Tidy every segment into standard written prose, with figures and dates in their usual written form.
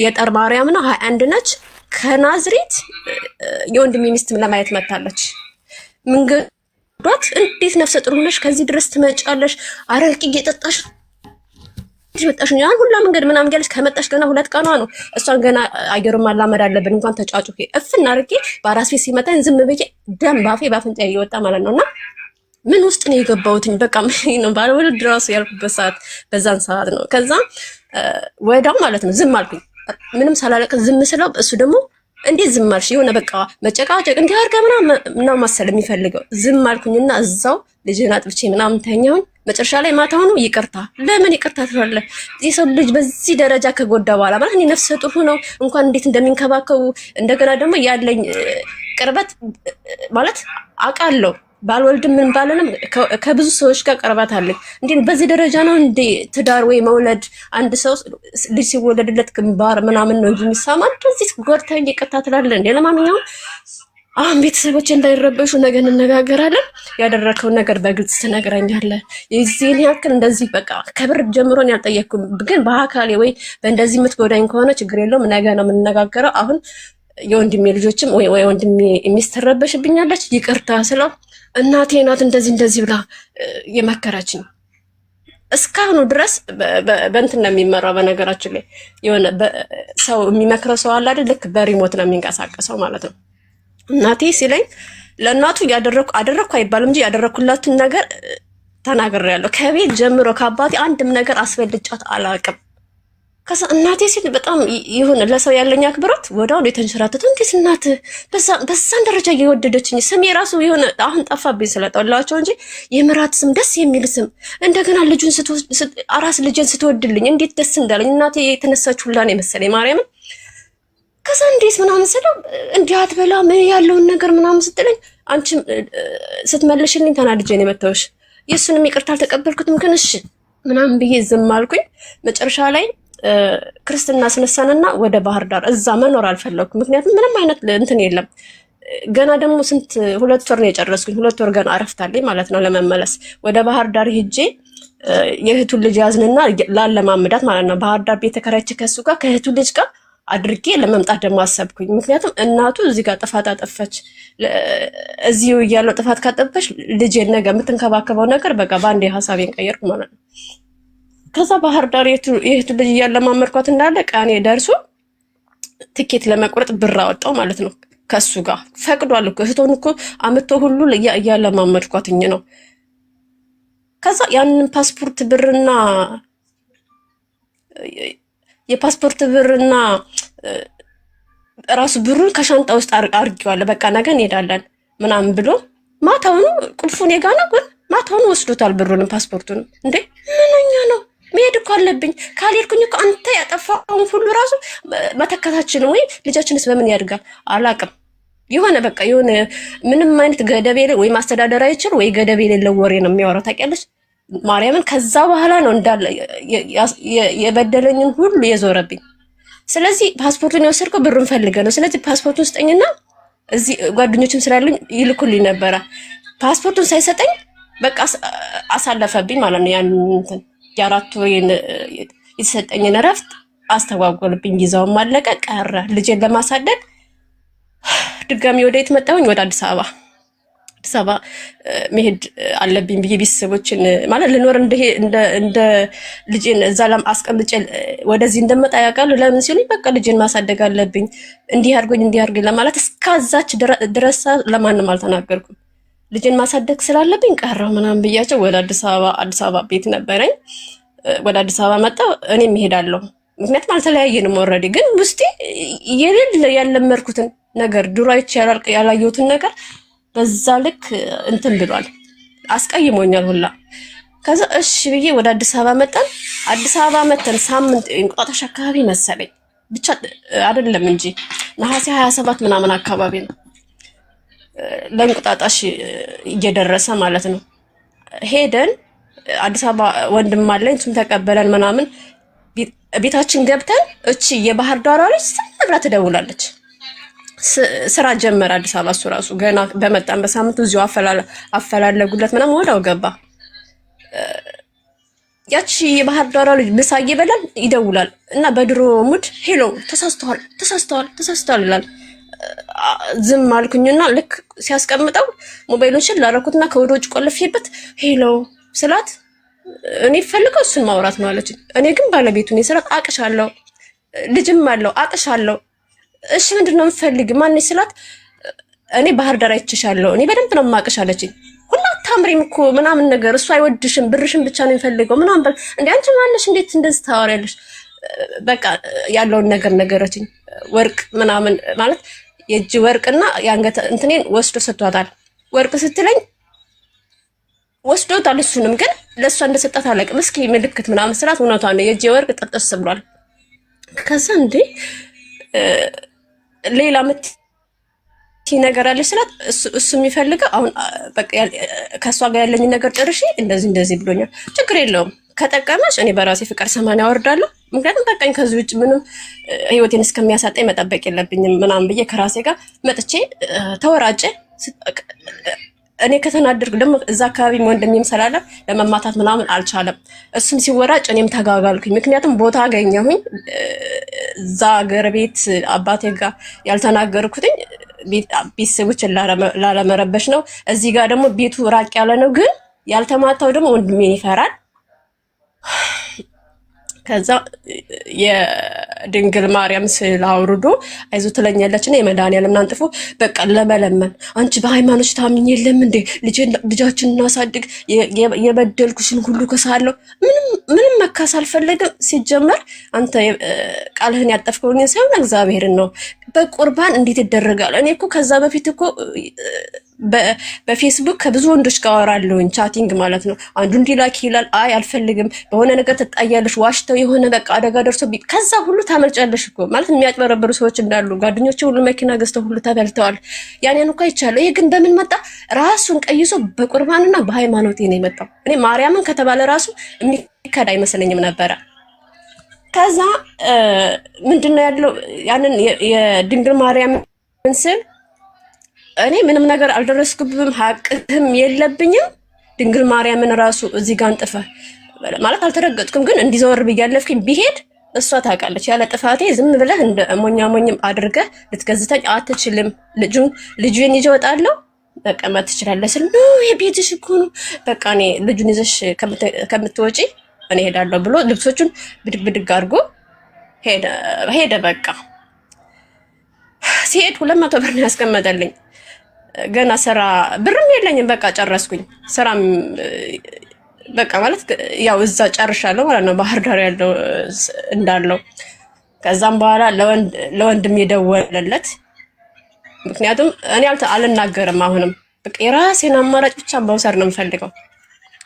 የጠር ማርያም ነው 21 ነች። ከናዝሬት የወንድሜ ሚስት ለማየት መጣለች። መንገዷት እንዴት ነፍሰ ጥሩ ሆነሽ ከዚህ ድረስ ትመጫለሽ? አረቂ እየጠጣሽ መጣሽ ነው ያን ሁላ መንገድ ምናምን ያለሽ ከመጣሽ ገና 2 ቀኗ ነው። እሷን ገና አየሩን ማላመድ አለብን እንኳን ተጫጩ እፍና አርቄ በአራስ ቤት ሲመጣኝ ዝም ብዬ ደም ባፌ ባፍንጫ እየወጣ ማለት ነውና ምን ውስጥ ነው የገባሁትኝ? በቃ ምን ነው ባለወልድ ራሱ ያልኩበት ሰዓት በዛን ሰዓት ነው። ከዛ ወዳው ማለት ነው ዝም አልኩኝ። ምንም ሳላለቅስ ዝም ስለው እሱ ደግሞ እንዴት ዝም አልሽ? የሆነ በቃ መጨቃጨቅ እንዲህ አድርጋ ምናምን መሰል የሚፈልገው ዝም አልኩኝና እዛው ልጅን አጥብቼ ምናምን ተኛሁኝ። መጨረሻ ላይ ማታውኑ ይቅርታ ለምን ይቅርታ ትላለህ? የሰው ልጅ በዚህ ደረጃ ከጎዳ በኋላ ማለት እኔ ነፍሰ ጡር ነው እንኳን እንዴት እንደሚንከባከቡ እንደገና ደግሞ ያለኝ ቅርበት ማለት አውቃለሁ። ባልወልድም ምን ባለንም ከብዙ ሰዎች ጋር ቀርባት አለኝ። እንዴ በዚህ ደረጃ ነው እንዴ ትዳር ወይ መውለድ? አንድ ሰው ልጅ ሲወለድለት ግንባር ምናምን ነው እንጂ የሚሳማ እንደዚህ ጎርታኝ ይቅርታ ትላለህ እንዴ? ለማንኛውም አሁን ቤተሰቦች እንዳይረበሹ ነገ እንነጋገራለን። ያደረከውን ነገር በግልጽ ትነግረኛለህ። የዚህን ያክል እንደዚህ በቃ ከብር ጀምሮን ያልጠየቅኩም፣ ግን በአካሌ ወይ በእንደዚህ የምትጎዳኝ ከሆነ ችግር የለውም ነገ ነው የምንነጋገረው። አሁን የወንድሜ ልጆችም ወይ ወንድሜ የሚስተረበሽብኛለች ይቅርታ ስለው እናቴ ናት እንደዚህ ብላ የመከረችኝ። እስካሁኑ ድረስ በእንትን ነው የሚመራው። በነገራችን ላይ የሆነ ሰው የሚመክረው ሰው አለ አይደል? ልክ በሪሞት ነው የሚንቀሳቀሰው ማለት ነው። እናቴ ሲለኝ ለእናቱ አደረኩ አይባልም እንጂ ያደረኩላትን ነገር ተናግሬያለሁ። ከቤት ጀምሮ ከአባቴ አንድም ነገር አስበልጫት አላውቅም። ከዛ እናቴ ሲል በጣም ይሁን ለሰው ያለኝ አክብሮት ወዳው የተንሸራተተ እንዴት እናት በዛን ደረጃ እየወደደችኝ ስም የራሱ የሆነ አሁን ጠፋብኝ ስለጠላቸው እንጂ የምራት ስም ደስ የሚል ስም እንደገና ልጁን አራስ ልጅን ስትወድልኝ እንዴት ደስ እንዳለኝ እናቴ የተነሳች ሁላ ነው የመሰለኝ ማርያምን። ከዛ እንዴት ምናምን ስለው እንዲህ አትበላ ምን ያለውን ነገር ምናምን ስትለኝ አንቺም ስትመልሽልኝ ተናድጄ ነው የመታሁሽ። የእሱንም ይቅርታ አልተቀበልኩትም ግን እሺ ምናምን ብዬ ዝም አልኩኝ። መጨረሻ ላይ ክርስትና አስነሳንና ወደ ባህር ዳር እዛ መኖር አልፈለኩም። ምክንያቱም ምንም አይነት እንትን የለም። ገና ደግሞ ስንት 2 ወር ነው የጨረስኩኝ። 2 ወር ገና አረፍታለኝ ማለት ነው ለመመለስ። ወደ ባህር ዳር ሄጄ የእህቱን ልጅ ያዝንና ላለማምዳት ማለት ነው ባህር ዳር ቤት ተከራይቼ ከሱ ጋር ከእህቱ ልጅ ጋር አድርጌ ለመምጣት ደግሞ አሰብኩኝ። ምክንያቱም እናቱ እዚህ ጋር ጥፋት አጠፈች፣ እዚሁ እያለው ጥፋት ካጠፈች ልጄን ነገ የምትንከባከበው ነገር በቃ በአንዴ ሀሳቤን ቀየርኩ ማለት ነው። ከዛ ባህር ዳር የእህቱ ልጅ እያለማመድኳት እንዳለ ቀኔ ደርሶ ትኬት ለመቁረጥ ብር አወጣው ማለት ነው። ከሱ ጋር ፈቅዷል እኮ እህቶን እኮ አምጥቶ ሁሉ እያለማመድኳትኝ ነው። ከዛ ያንን ፓስፖርት ብርና የፓስፖርት ብርና ራሱ ብሩን ከሻንጣ ውስጥ አርጌዋለሁ። በቃ ነገ እንሄዳለን ምናምን ብሎ ማታውኑ ቁልፉን የጋና ግን ማታውኑ ወስዶታል ብሩንም ፓስፖርቱንም። እንዴ ምንኛ ነው መሄድ እኮ አለብኝ። ካልሄድኩኝ እኮ አንተ ያጠፋውን ሁሉ ራሱ መተካታችን ወይ ልጃችንስ በምን ያድጋል አላቅም። የሆነ በቃ የሆነ ምንም አይነት ገደብ የለ ወይ ማስተዳደር አይችል ወይ ገደብ የሌለው ወሬ ነው የሚያወራው ታውቂያለሽ ማርያምን። ከዛ በኋላ ነው እንዳለ የበደለኝን ሁሉ የዞረብኝ። ስለዚህ ፓስፖርቱን የወሰድከው ብሩን ፈልገ ነው። ስለዚህ ፓስፖርቱን ስጠኝና እዚህ ጓደኞችም ስላሉኝ ይልኩልኝ ነበረ። ፓስፖርቱን ሳይሰጠኝ በቃ አሳለፈብኝ ማለት ነው። ያን እንትን የ4 ወሬን የተሰጠኝን እረፍት አስተጓጎልብኝ። ጊዜውም አለቀ ቀረ። ልጄን ለማሳደግ ድጋሚ ወደ የት መጣሁኝ? ወደ አዲስ አበባ መሄድ አለብኝ ብዬ ቤተሰቦችን ማለት ልኖር እንደ ልጄን እዛ አስቀምጬ ወደዚህ እንደመጣ ያውቃሉ። ለምን ሲሉኝ በቃ ልጄን ማሳደግ አለብኝ እንዲህ አድርጎኝ ለማለት እስከዛች ድረስ ለማንም አልተናገርኩም። ልጄን ማሳደግ ስላለብኝ ቀረው ምናምን ብያቸው ወደ አዲስ አበባ ቤት ነበረኝ። ወደ አዲስ አበባ መጣሁ። እኔም እሄዳለሁ ምክንያቱም አልተለያየንም። ኦልሬዲ ግን ውስጤ የሌለ ያለመርኩትን ነገር ድሮ አይቼ ያላየሁትን ነገር በዛ ልክ እንትን ብሏል፣ አስቀይሞኛል ሁላ። ከዛ እሺ ብዬ ወደ አዲስ አበባ መጣን። አዲስ አበባ መተን ሳምንት እንቁጣጣሽ አካባቢ መሰለኝ ብቻ አይደለም እንጂ ነሐሴ 27 ምናምን አካባቢ ነው ለእንቁጣጣሽ እየደረሰ ማለት ነው። ሄደን አዲስ አበባ ወንድም አለኝ እሱም ተቀበለን ምናምን ቤታችን ገብተን እቺ የባህር ዳር ልጅ ዝም ብላ ትደውላለች። ስራ ጀመረ አዲስ አበባ። እሱ ራሱ ገና በመጣን በሳምንቱ እዚሁ አፈላለጉለት ምናምን ወዳው ገባ። ያቺ የባህር ዳር ልጅ ምሳ እየበላን ይደውላል እና በድሮ ሙድ ሄሎ ተሳስተዋል ይላል። ዝም አልኩኝና ልክ ሲያስቀምጠው ሞባይሉን ሽል ላደረኩትና ከወደ ውጭ ቆልፌበት ሄሎ ስላት እኔ ፈልገው እሱን ማውራት ነው አለች። እኔ ግን ባለቤቱን ስላት አቅሻለሁ፣ ልጅም አለው አቅሻለሁ። እሺ ምንድነው የምትፈልጊ ማን ስላት እኔ ባህር ዳር አይቼሻለሁ፣ እኔ በደንብ ነው የማቅሽ አለችኝ። ሁላ ታምሪም እኮ ምናምን ነገር እሱ አይወድሽም፣ ብርሽን ብቻ ነው የሚፈልገው ምናምን በል እንዴ አንቺ ማነሽ እንዴት እንደዚህ ታወሪያለሽ? በቃ ያለውን ነገር ነገረችኝ። ወርቅ ምናምን ማለት የእጅ ወርቅና የአንገት እንትኔን ወስዶ ሰጥቷታል። ወርቅ ስትለኝ ወስዶታል፣ እሱንም ግን ለእሷ እንደሰጣት አላውቅም። እስኪ ምልክት ምናምን ስላት እውነቷ ነው፣ የእጅ ወርቅ ጥርጥስ ብሏል። ከዛ እንዴ ሌላ ነገር አለች ስላት እሱ የሚፈልገው አሁን በቃ ከእሷ ጋር ያለኝ ነገር ጨርሼ እንደዚህ ብሎኛል። ችግር የለውም ከጠቀመሽ እኔ በራሴ ፍቃድ 80 አወርዳለሁ። ምክንያቱም በቃኝ ከዚህ ውጭ ምንም ህይወቴን እስከሚያሳጣኝ መጠበቅ የለብኝም ምናምን ብዬ ከራሴ ጋር መጥቼ ተወራጨ። እኔ ከተናደርኩ ደግሞ እዛ አካባቢ ወንድሜም ስላለ ለመማታት ምናምን አልቻለም። እሱም ሲወራጭ እኔም ተጋጋልኩኝ። ምክንያቱም ቦታ አገኘሁኝ። እዛ ሀገር ቤት አባቴ ጋር ያልተናገርኩትኝ ቤተሰቦችን ላለመረበሽ ነው። እዚህ ጋር ደግሞ ቤቱ ራቅ ያለ ነው። ግን ያልተማታው ደግሞ ወንድሜን ይፈራል። ከዛ የድንግል ማርያም ስዕል አውርዶ አይዞ ትለኛለች እና የመድኃኒዓለም አንጥፎ በቃ ለመለመን አንቺ በሃይማኖት ታምኝ የለም እንዴ ልጃችን እናሳድግ የበደልኩሽን ሁሉ ከሳለሁ ምንም መካስ አልፈለግም። ሲጀመር አንተ ቃልህን ያጠፍከውን ሳይሆን እግዚአብሔርን ነው። በቁርባን እንዴት ይደረጋል? እኔ እኮ ከዛ በፊት እኮ በፌስቡክ ከብዙ ወንዶች ጋር አወራለሁኝ፣ ቻቲንግ ማለት ነው። አንዱ እንዲላክ ይላል፣ አይ አልፈልግም፣ በሆነ ነገር ትጣያለሽ፣ ዋሽተው የሆነ በቃ አደጋ ደርሶ ከዛ ሁሉ ታመልጫለሽ እኮ ማለት የሚያጭበረብሩ ሰዎች እንዳሉ ጓደኞቼ ሁሉ መኪና ገዝተው ሁሉ ተበልተዋል። ያኔን እኮ አይቻለሁ። ይሄ ግን በምን መጣ? ራሱን ቀይሶ በቁርባንና በሃይማኖቴ ነው የመጣው። እኔ ማርያምን ከተባለ ራሱ የሚከዳ አይመስለኝም ነበረ። ከዛ ምንድነው ያለው ያንን የድንግል ማርያምን ስል እኔ ምንም ነገር አልደረስኩብም፣ ሀቅህም የለብኝም። ድንግል ማርያምን ራሱ እዚህ ጋር አንጥፈ ማለት አልተረገጥኩም፣ ግን እንዲዘወር ብያለፍኩኝ ቢሄድ እሷ ታውቃለች። ያለ ጥፋቴ ዝም ብለህ እንደ ሞኛሞኝም አድርገህ ልትገዝተኝ አትችልም። ልጁን ይዤ እወጣለሁ መቀመጥ ትችላለህ ስል ነው የቤትሽ እኮ ነው በቃ እኔ ልጁን ይዘሽ ከምትወጪ እኔ ሄዳለሁ ብሎ ልብሶቹን ብድግ አድርጎ ሄደ። በቃ ሲሄድ 200 ብር ነው ያስቀመጠልኝ። ገና ስራ ብርም የለኝም። በቃ ጨረስኩኝ ስራም በቃ ማለት ያው እዛ ጨርሻለሁ ማለት ነው፣ ባህር ዳር ያለው እንዳለው። ከዛም በኋላ ለወንድም የደወለለት ምክንያቱም እኔ አልናገርም። አሁንም በቃ የራሴን አማራጭ ብቻ መውሰድ ነው የምፈልገው።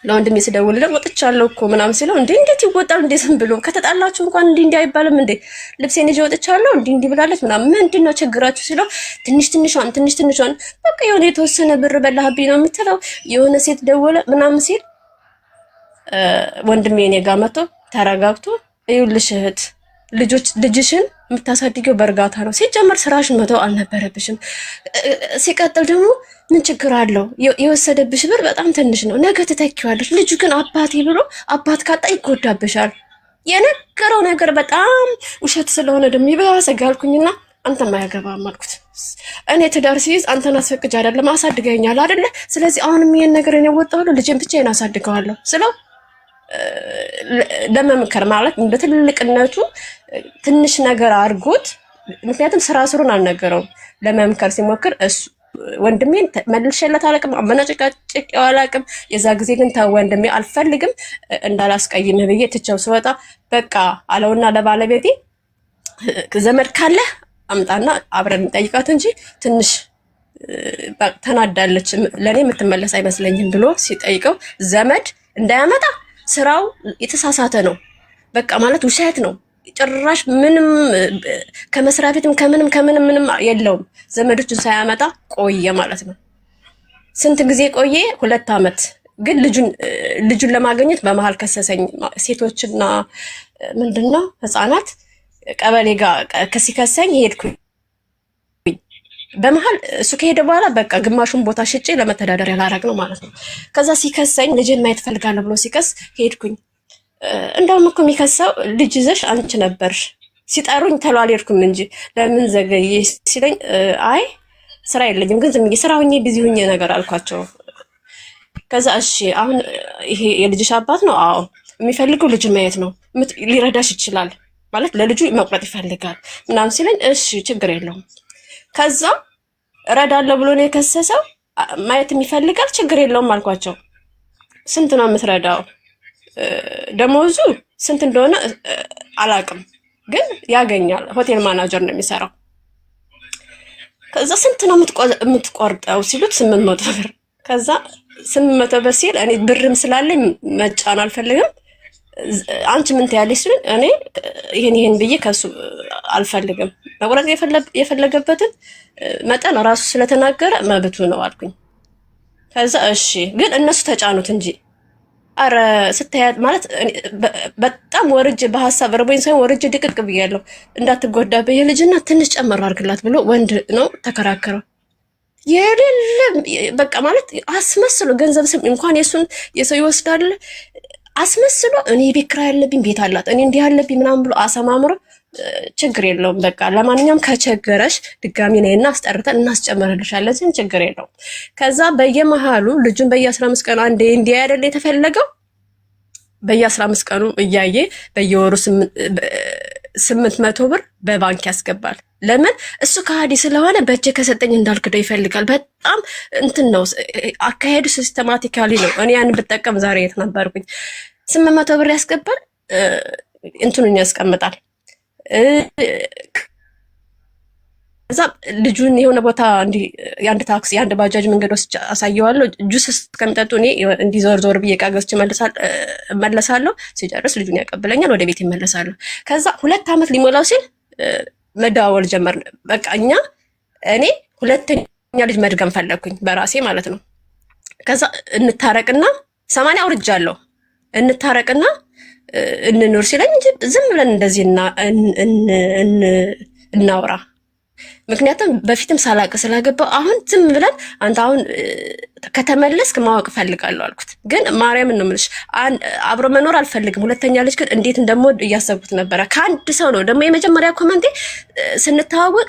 ለወንድሜ ስደውልለት ወጥቻለሁ እኮ ምናምን ሲለው እንዴት ይወጣል እንዴ ዝም ብሎ ከተጣላችሁ እንኳን እንዲህ አይባልም እንዴ ልብሴን ይዤ ወጥቻለሁ እንዲህ ብላለች ምናምን ምንድነው ችግራችሁ ሲለው ትንሽ ትንሿን በቃ የሆነ የተወሰነ ብር በላህብኝ ነው የምትለው የሆነ ሴት ደወለ ምናምን ሲል ወንድሜ እኔ ጋር መጥቶ ተረጋግቶ ይኸውልሽ እህት ልጅሽን የምታሳድገው በእርጋታ ነው። ሲጀመር ስራሽን መተው አልነበረብሽም። ሲቀጥል ደግሞ ምን ችግር አለው? የወሰደብሽ ብር በጣም ትንሽ ነው፣ ነገ ትተኪዋለሽ። ልጁ ግን አባቴ ብሎ አባት ካጣ ይጎዳብሻል። የነገረው ነገር በጣም ውሸት ስለሆነ ደግሞ ይበሰጋልኩኝና አንተም አያገባም አልኩት። እኔ ትዳር ሲይዝ አንተን አስፈቅጅ አይደለም አሳድገኛል አይደለ? ስለዚህ አሁንም ይሄን ነገር እኔ ወጣሁ ልጄን ብቻዬን አሳድገዋለሁ ስለው ለመምከር ማለት እንደ ትልቅነቱ ትንሽ ነገር አድርጎት፣ ምክንያቱም ስሩን አልነገረውም። ለመምከር ሲሞክር እሱ ወንድሜን መልሼለት አላውቅም፣ አመናጭቃጭቄው አላውቅም። የዛ ጊዜ ግን ተው ወንድሜ አልፈልግም እንዳላስቀይምህ ብዬ ትቼው ስወጣ በቃ አለውና ለባለቤቴ ዘመድ ካለ አምጣና አብረን እንጠይቃት እንጂ ትንሽ ተናዳለች፣ ለእኔ የምትመለስ አይመስለኝም ብሎ ሲጠይቀው ዘመድ እንዳያመጣ ስራው የተሳሳተ ነው። በቃ ማለት ውሸት ነው። ጭራሽ ምንም ከመስሪያ ቤትም ከምንም ምንም የለውም። ዘመዶችን ሳያመጣ ቆየ ማለት ነው። ስንት ጊዜ ቆየ? 2 ዓመት። ግን ልጁን ለማግኘት በመሀል ከሰሰኝ። ሴቶችና ምንድነው ህፃናት ቀበሌ ጋር ከሲከሰኝ ሄድኩኝ። በመሀል እሱ ከሄደ በኋላ በቃ ግማሹን ቦታ ሽጬ ለመተዳደሪያ ላረግ ነው ማለት ነው። ከዛ ሲከሰኝ ልጅን ማየት ፈልጋለሁ ብሎ ሲከስ ሄድኩኝ። እንደውም እኮ የሚከሳው ልጅ ይዘሽ አንቺ ነበርሽ ሲጠሩኝ ተሎ አልሄድኩም እንጂ ለምን ዘገየሽ ሲለኝ አይ ስራ የለኝም ግን ዝም ብዬ ስራ ሁኜ ቢዚ ሁኜ ነገር አልኳቸው። ከዛ እሺ አሁን ይሄ የልጅሽ አባት ነው? አዎ። የሚፈልገው ልጅ ማየት ነው፣ ሊረዳሽ ይችላል ማለት ለልጁ መቁረጥ ይፈልጋል ምናምን ሲለኝ እሺ ችግር የለውም። ከዛ እረዳለሁ ብሎ ነው የከሰሰው። ማየት የሚፈልጋል ችግር የለውም አልኳቸው። ስንት ነው የምትረዳው? ደሞዙ ስንት እንደሆነ አላቅም ግን ያገኛል። ሆቴል ማናጀር ነው የሚሰራው። ከዛ ስንት ነው የምትቆርጠው ሲሉት 800 ብር። ከዛ 800 ብር ሲል እኔ ብርም ስላለኝ መጫን አልፈልግም። አንቺ ምን ትያለሽ ሲሉኝ እኔ ይሄን ብዬ ከሱ አልፈልግም። መቁረጥ የፈለገበትን መጠን ራሱ ስለተናገረ መብቱ ነው አልኩኝ። ከዛ እሺ ግን እነሱ ተጫኑት እንጂ አረ ስታያት ማለት በጣም ወርጅ በሐሳብ ረቦኝ ሳይሆን ወርጅ ድቅቅ ብያለሁ። እንዳትጎዳ በየልጅና ትንሽ ጨመር አድርግላት ብሎ ወንድ ነው ተከራከረው። የሌለ በቃ ማለት አስመስሎ ገንዘብ ስም እንኳን የሰው ይወስዳል አስመስሎ እኔ ቤት ኪራይ ያለብኝ ቤት አላት እኔ እንዲህ ያለብኝ ምናምን ብሎ አሰማምሮ ችግር የለውም በቃ ለማንኛውም ከቸገረሽ ድጋሚ ነይና አስጠርተን እናስጨምርልሻለን ሲል ችግር የለውም። ከዛ በየመሃሉ ልጁን በየ15 ቀኑ አንዴ እንዲህ አይደል የተፈለገው በየ15 ቀኑ እያየ በየወሩ 800 ብር በባንክ ያስገባል። ለምን እሱ ከሃዲ ስለሆነ በእጄ ከሰጠኝ እንዳልክደው ይፈልጋል። በጣም እንትን ነው አካሄዱ፣ ሲስተማቲካሊ ነው። እኔ ያን ብጠቀም ዛሬ የት ነበርኩኝ። 800 ብር ያስገባል፣ እንትኑን ያስቀምጣል። ከዛ ልጁን የሆነ ቦታ እንዲህ የአንድ ታክሲ የአንድ ባጃጅ መንገድ ወስጄ አሳየዋለሁ። ጁስ እስከሚጠጡ እኔ እንዲህ ዞር ዞር ብዬ ዕቃ ገዝቼ እመለሳለሁ። ሲጨርስ ልጁን ያቀብለኛል፣ ወደ ቤት ይመለሳለሁ። ከዛ 2 ዓመት ሊሞላው ሲል መደዋወል ጀመርን። በቃ እኔ ሁለተኛ ልጅ መድገም ፈለግኩኝ በራሴ ማለት ነው። ከዛ እንታረቅና 80 አውርጃለሁ እንታረቅና እንኑር ሲለኝ እንጂ ዝም ብለን እንደዚህ እናውራ። ምክንያቱም በፊትም ሳላቅ ስላገባው አሁን ዝም ብለን አንተ አሁን ከተመለስክ ማወቅ ፈልጋለሁ አልኩት። ግን ማርያምን ነው የምልሽ አብሮ መኖር አልፈልግም። ሁለተኛ ልጅ ግን እንዴት እንደምወድ እያሰብኩት ነበረ። ከአንድ ሰው ነው ደግሞ የመጀመሪያ ኮመንቴ ስንተዋወቅ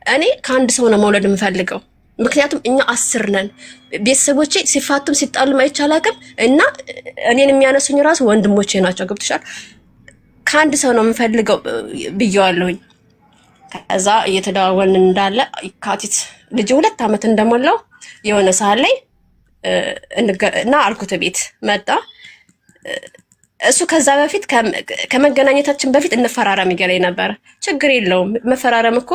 እኔ ከአንድ ሰው ነው መውለድ የምፈልገው። ምክንያቱም እኛ 10 ነን። ቤተሰቦቼ ሲፋቱም ሲጣሉም አይቻላቅም እና እኔን የሚያነሱኝ ራሱ ወንድሞቼ ናቸው። ገብቶሻል? ከአንድ ሰው ነው የምፈልገው ብየዋለሁኝ። ከዛ እየተደዋወልን እንዳለ የካቲት ልጅ 2 ዓመት እንደሞላው የሆነ ሰዓት ላይ እና አልኩት ቤት መጣ። እሱ ከዛ በፊት ከመገናኘታችን በፊት እንፈራረም ይገለኝ ነበር። ችግር የለውም መፈራረም እኮ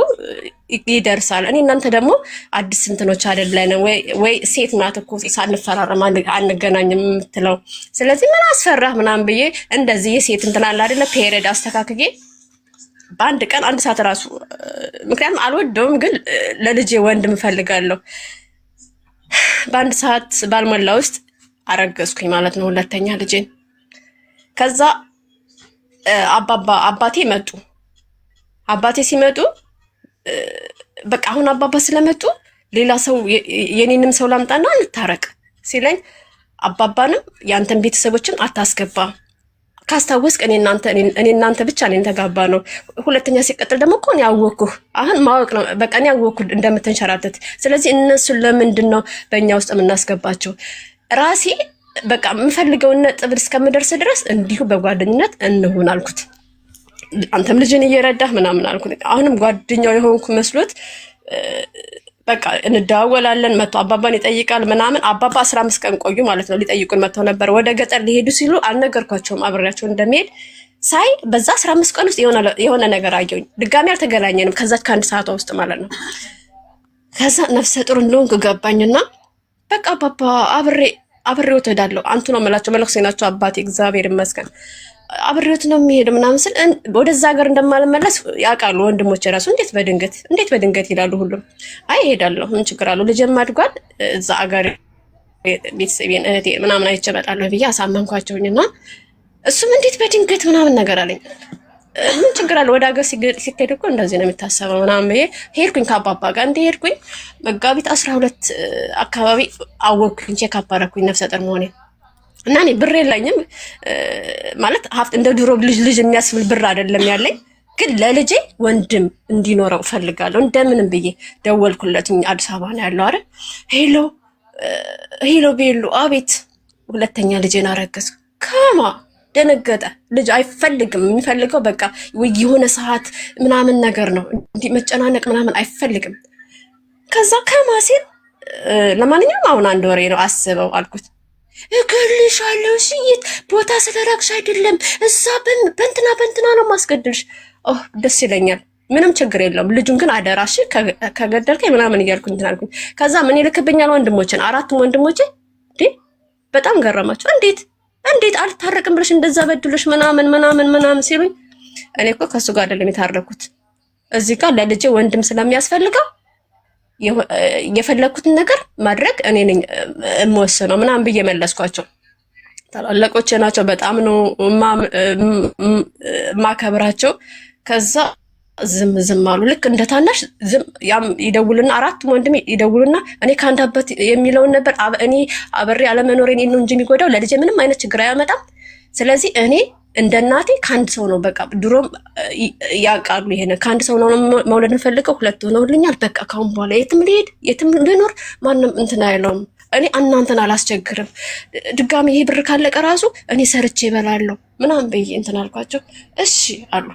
ይደርሳል። እኔ እናንተ ደግሞ አዲስ እንትኖች አይደለን ወይ ሴት ናት እኮ ሳንፈራረም አንገናኝም የምትለው። ስለዚህ ምን አስፈራህ ምናምን ብዬ እንደዚህ የሴት እንትን አለ አይደለ ፔሬድ አስተካክዬ በአንድ ቀን 1 ሰዓት ራሱ ምክንያቱም አልወደውም፣ ግን ለልጄ ወንድም እፈልጋለሁ። በ1 ሰዓት ባልሞላ ውስጥ አረገዝኩኝ ማለት ነው 2ኛ ልጄን። ከዛ አባቴ መጡ። አባቴ ሲመጡ በቃ አሁን አባባ ስለመጡ ሌላ ሰው የኔንም ሰው ላምጣና እንታረቅ ሲለኝ አባባንም ያንተን ቤተሰቦችን አታስገባ ካስታወስክ እኔ እናንተ ብቻ ነን ተጋባ ነው። ሁለተኛ ሲቀጥል ደግሞ እኮ እኔ ያወኩህ አሁን ማወቅ ነው በቃ እኔ ያወኩህ እንደምትንሸራተት። ስለዚህ እነሱን ለምንድን ነው በእኛ ውስጥ የምናስገባቸው? ራሴ በቃ የምፈልገውን ነጥብ እስከምደርስ ድረስ እንዲሁ በጓደኝነት እንሁን አልኩት። አንተም ልጅን እየረዳህ ምናምን አልኩት። አሁንም ጓደኛው የሆንኩ መስሎት በቃ እንደዋወላለን። መጥቶ አባባን ይጠይቃል ምናምን። አባባ 15 ቀን ቆዩ ማለት ነው። ሊጠይቁን መጥተው ነበር። ወደ ገጠር ሊሄዱ ሲሉ አልነገርኳቸውም አብሬያቸው እንደሚሄድ። ሳይ በዛ 15 ቀን ውስጥ የሆነ ነገር አየሁኝ። ድጋሚ አልተገናኘንም ከዛች ከ1 ሰዓቷ ውስጥ ማለት ነው። ከዛ ነፍሰ ጡር እንደሆንኩ ገባኝና በቃ አባባ አብሬው ትሄዳለሁ። አንቱ ነው የምላቸው፣ መለኩሴ ናቸው አባቴ እግዚአብሔር ይመስገን። አብሬዎት ነው የሚሄድ ምናምን ስል ወደዛ ሀገር እንደማልመለስ ያውቃሉ ወንድሞቼ ራሱ። እንዴት በድንገት ይላሉ ሁሉም። አይ እሄዳለሁ ምን ችግር አለው ልጄም አድጓል፣ እዛ ሀገር ቤተሰቤን እህቴ ምናምን አይቼ እመጣለሁ ብዬ አሳመንኳቸውኝና እሱም እንዴት በድንገት ምናምን ነገር አለኝ። ምን ችግር አለው ወደ ሀገር ሲሄድ እኮ እንደዚህ ነው የሚታሰበው ምናምን ብዬ ሄድኩኝ። ከአባባ ጋር እንደ ሄድኩኝ መጋቢት 12 አካባቢ አወቅኩኝ፣ ቼክ አደረኩኝ ነፍሰ ጡር መሆኔን። እና እኔ ብር የለኝም ማለት ሀብት እንደ ድሮ ልጅ የሚያስብል ብር አይደለም ያለኝ፣ ግን ለልጄ ወንድም እንዲኖረው ፈልጋለሁ። እንደምንም ብዬ ደወልኩለት። አዲስ አበባ ነው ያለው አይደል? ሄሎ ቤሎ፣ አቤት። ሁለተኛ ልጄን አረገዝኩ። ከማ ደነገጠ። ልጅ አይፈልግም። የሚፈልገው በቃ የሆነ ሰዓት ምናምን ነገር ነው እንዲህ መጨናነቅ ምናምን አይፈልግም። ከዛ ከማ ሲል ለማንኛውም አሁን 1 ወሬ ነው አስበው አልኩት። እገልሻለሁ ሲት ቦታ ስለራቅሽ አይደለም እዛ በእንትና ነው ማስገድልሽ። ደስ ይለኛል፣ ምንም ችግር የለውም። ልጁን ግን አደራሽ ከገደልከኝ ምናምን እያልኩኝ እንትን አልኩኝ። ከዛ ምን ይልክብኛል ወንድሞችን፣ 4 ወንድሞቼ በጣም ገረማቸው። እንዴት አልታረቅም ብለሽ እንደዛ በድሎሽ ምናምን ሲሉኝ፣ እኔ እኮ ከሱ ጋር አይደለም የታረኩት። እዚህ ጋር ለልጄ ወንድም ስለሚያስፈልገው የፈለኩትን ነገር ማድረግ እኔ ነኝ የምወስነው ምናምን ብዬ መለስኳቸው። ታላላቆቼ ናቸው፣ በጣም ነው ማከብራቸው። ከዛ ዝም አሉ። ልክ እንደ ታናሽ ይደውሉና 4 ወንድም ይደውሉና እኔ ከአንድ አባት የሚለውን ነበር እኔ አብሬ አለመኖሬን ነው እንጂ የሚጎዳው ለልጄ ምንም አይነት ችግር አያመጣም። ስለዚህ እኔ እንደ እናቴ ከአንድ ሰው ነው በቃ ድሮም ያውቃሉ። ይሄን ከአንድ ሰው ነው መውለድ እንፈልገው 2 ሆነውልኛል። በቃ ካሁን በኋላ የትም ልሄድ የትም ልኖር ማንም እንትን አይለውም። እኔ እናንተን አላስቸግርም። ድጋሚ ይሄ ብር ካለቀ ራሱ እኔ ሰርቼ እበላለሁ ምናምን ብዬ እንትን አልኳቸው። እሺ አሉ።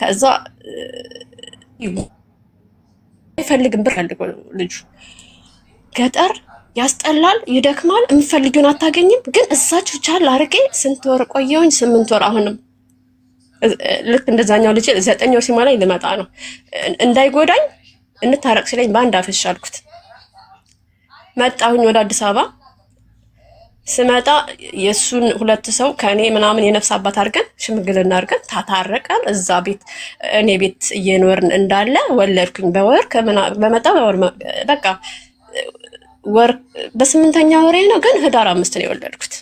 ከዛ አይፈልግም ብር ፈልጎ ልጁ ገጠር ያስጠላል፣ ይደክማል፣ የምፈልጊውን አታገኝም። ግን እዛችሁ ቻል አርቄ ስንት ወር ቆየሁኝ? 8 ወር። አሁንም ልክ እንደዛኛው ልጅ 9 ወር ሲሞላኝ ልመጣ ነው። እንዳይጎዳኝ እንታረቅ ሲለኝ በአንድ አፍሽ አልኩት። መጣሁኝ ወደ አዲስ አበባ። ስመጣ የሱን 2 ሰው ከኔ ምናምን የነፍስ አባት አድርገን ሽምግልና አድርገን ታታረቀን። እዛ ቤት እኔ ቤት እየኖርን እንዳለ ወለድኩኝ። በወር በመጣ በወር በቃ ወር በ8ኛ ወሬ ነው፣ ግን ህዳር 5 ነው የወለድኩት።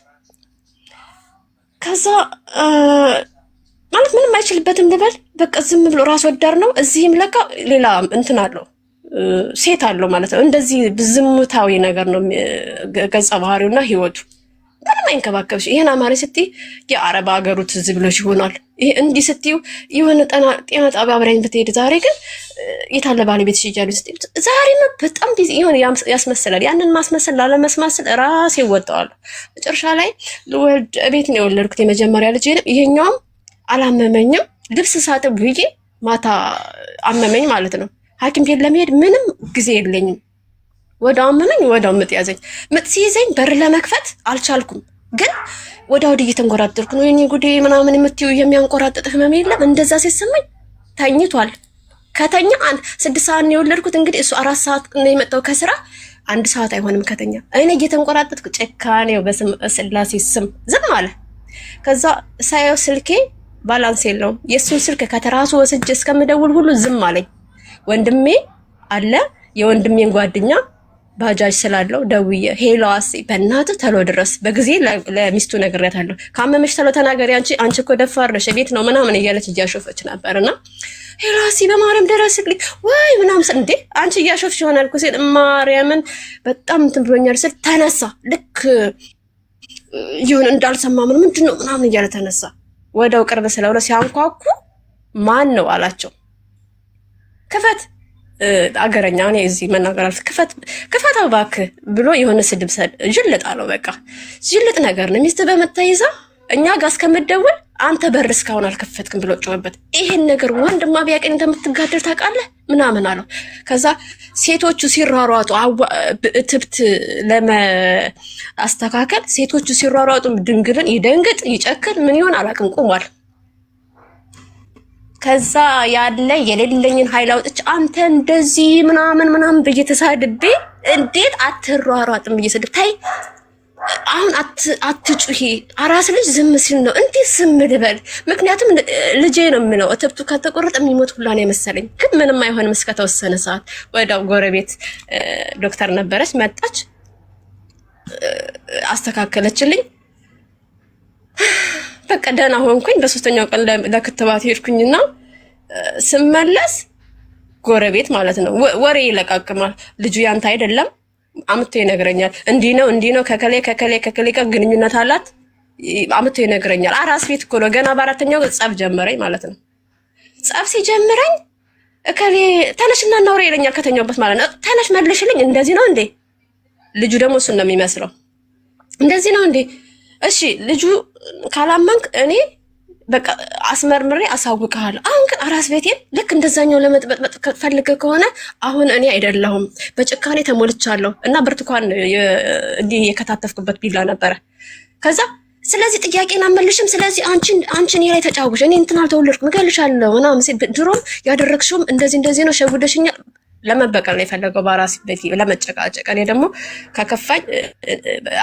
ከዛ ማለት ምንም አይችልበትም ልበል፣ በቃ ዝም ብሎ ራስ ወዳድ ነው። እዚህም ለካ ሌላ እንትን አለው ሴት አለው ማለት ነው። እንደዚህ ዝሙታዊ ነገር ነው ገጸ ባህሪውና ህይወቱ። ምንም አይንከባከብሽ። ይሄን አማሪ ስትይ የአረብ ሀገሩ ትዝ ብሎሽ ይሆናል። ይሄ እንዲህ ስትዩ የሆነ ጤና ጣቢያ አብረኝ ብትሄድ፣ ዛሬ ግን የታለ ባለቤትሽ እያሉ ስትይ ዛሬ በጣም ቢዚ ይሆን ያስመስላል። ያንን ማስመሰል ላለመስማስል ራሴ እወጣዋለሁ። መጨረሻ ላይ ልወልድ ቤት ነው የወለድኩት የመጀመሪያ ልጅ። ይሄኛውም አላመመኝም። ልብስ ሳጥብ ብዬ ማታ አመመኝ ማለት ነው። ሐኪም ቤት ለመሄድ ምንም ጊዜ የለኝም። ወዳው አመመኝ፣ ወዳው ምጥ ያዘኝ። ምጥ ሲይዘኝ በር ለመክፈት አልቻልኩም። ግን ወዳው እየተንጎራደርኩ ነው። የኔ ጉዴ ምናምን የምትዩ የሚያንቆራጥጥ ህመም የለም። እንደዛ ሲሰማኝ ተኝቷል። ከተኛ 6 ሰዓት ነው የወለድኩት። እንግዲህ እሱ 4 ሰዓት ነው የመጣው ከስራ። 1 ሰዓት አይሆንም ከተኛ። እኔ እየተንቆራጠጥኩ ጭካኔው በስላሴ ስም ዝም አለ። ከዛ ሳየው ስልኬ ባላንስ የለውም። የእሱን ስልክ ከተራሱ ወስጄ እስከምደውል ሁሉ ዝም አለኝ። ወንድሜ አለ። የወንድሜን ጓደኛ ባጃጅ ስላለው ደውዬ ሄሎ አሲ በእናትህ ተሎ ድረስ በጊዜ ለሚስቱ ነግሬያታለሁ። ካመመሽ ተሎ ተናገሪ፣ አንቺ እኮ ደፋር ነሽ፣ ቤት ነው ምናምን እያለች እያሾፈች ነበርና ሄሎ አሲ በማርያም ድረስልኝ ወይ ምናምን ስል እንዴ አንቺ እያሾፍሽ ይሆናል እኮ ሲል ማርያምን በጣም እንትን ብሎኛል ስል ተነሳ። ልክ ይሁን እንዳልሰማ ምንድን ነው ምናምን እያለ ተነሳ። ወደው ቅርብ ስለሆነ ሲያንኳኩ ማን ነው አላቸው። ክፈት አገረኛ እኔ እዚህ መናገር አልፍ ክፈት እባክህ ብሎ የሆነ ስድብ ጅልጥ አለው። በቃ ጅልጥ ነገር ነው። ሚስት በመታይዛ እኛ ጋር እስከምትደውል አንተ በር እስካሁን አልከፈትክም ብሎ ጮኸበት። ይሄን ነገር ወንድማ ቢያቀኝ እንደምትጋደል ታውቃለህ ምናምን አለው። ከዛ ሴቶቹ ሲሯሯጡ ትብት ለማስተካከል ሴቶቹ ሲሯሯጡ ድንግልን ይደንግጥ ይጨክን ምን ይሆን አላውቅም ቆሟል። ከዛ ያለ የሌለኝን ኃይል አውጥቼ አንተ እንደዚህ ምናምን ብዬ ተሳድቤ እንዴት አትሯሯጥም ብዬ ስድብ ታይ አሁን አትጩሂ። አራስ ልጅ ዝም ሲል ነው እንዴት ዝም ልበል? ምክንያቱም ልጄ ነው የምለው። እትብቱ ከተቆረጠ የሚሞት ሁላ ነው የመሰለኝ። ግን ምንም አይሆንም እስከተወሰነ ሰዓት። ወዲያው ጎረቤት ዶክተር ነበረች መጣች፣ አስተካከለችልኝ። በቃ ደህና ሆንኩኝ። በ3ኛው ቀን ለክትባት ሄድኩኝና ስመለስ ጎረቤት ማለት ነው ወሬ ይለቃቅማል። ልጁ ያንተ አይደለም አምጥቶ ይነግረኛል። እንዲህ ነው ከከሌ ጋር ግንኙነት አላት አምጥቶ ይነግረኛል። አራስ ቤት እኮ ነው። ገና በአራተኛው ጸብ ጀመረኝ ማለት ነው። ጸብ ሲጀምረኝ እከሌ ተነሽና እናውራ ይለኛል ከተኛውበት ማለት ነው። ተነሽ መልሽልኝ። እንደዚህ ነው እንዴ? ልጁ ደግሞ እሱን ነው የሚመስለው። እንደዚህ ነው እንዴ? እሺ ልጁ ካላመንክ እኔ በቃ አስመርምሬ አሳውቅሃለሁ። አሁን ግን አራስ ቤቴን ልክ እንደዛኛው ለመጥበጥ ፈልገህ ከሆነ አሁን እኔ አይደለሁም በጭካኔ ተሞልቻለሁ እና ብርቱካን እንዲህ የከታተፍኩበት ቢላ ነበረ። ከዛ ስለዚህ ጥያቄን አመልሽም። ስለዚህ አንቺ እኔ ላይ ተጫውሽ እኔ እንትን አልተወለድኩም እገልሻለሁ ምናምን ሲል ድሮም ያደረግሽውም እንደዚህ ነው ሸጉደሽኛል። ለመበቀል ነው የፈለገው በአራስ ቤቴ ለመጨቃጨቅ። እኔ ደግሞ ከከፋኝ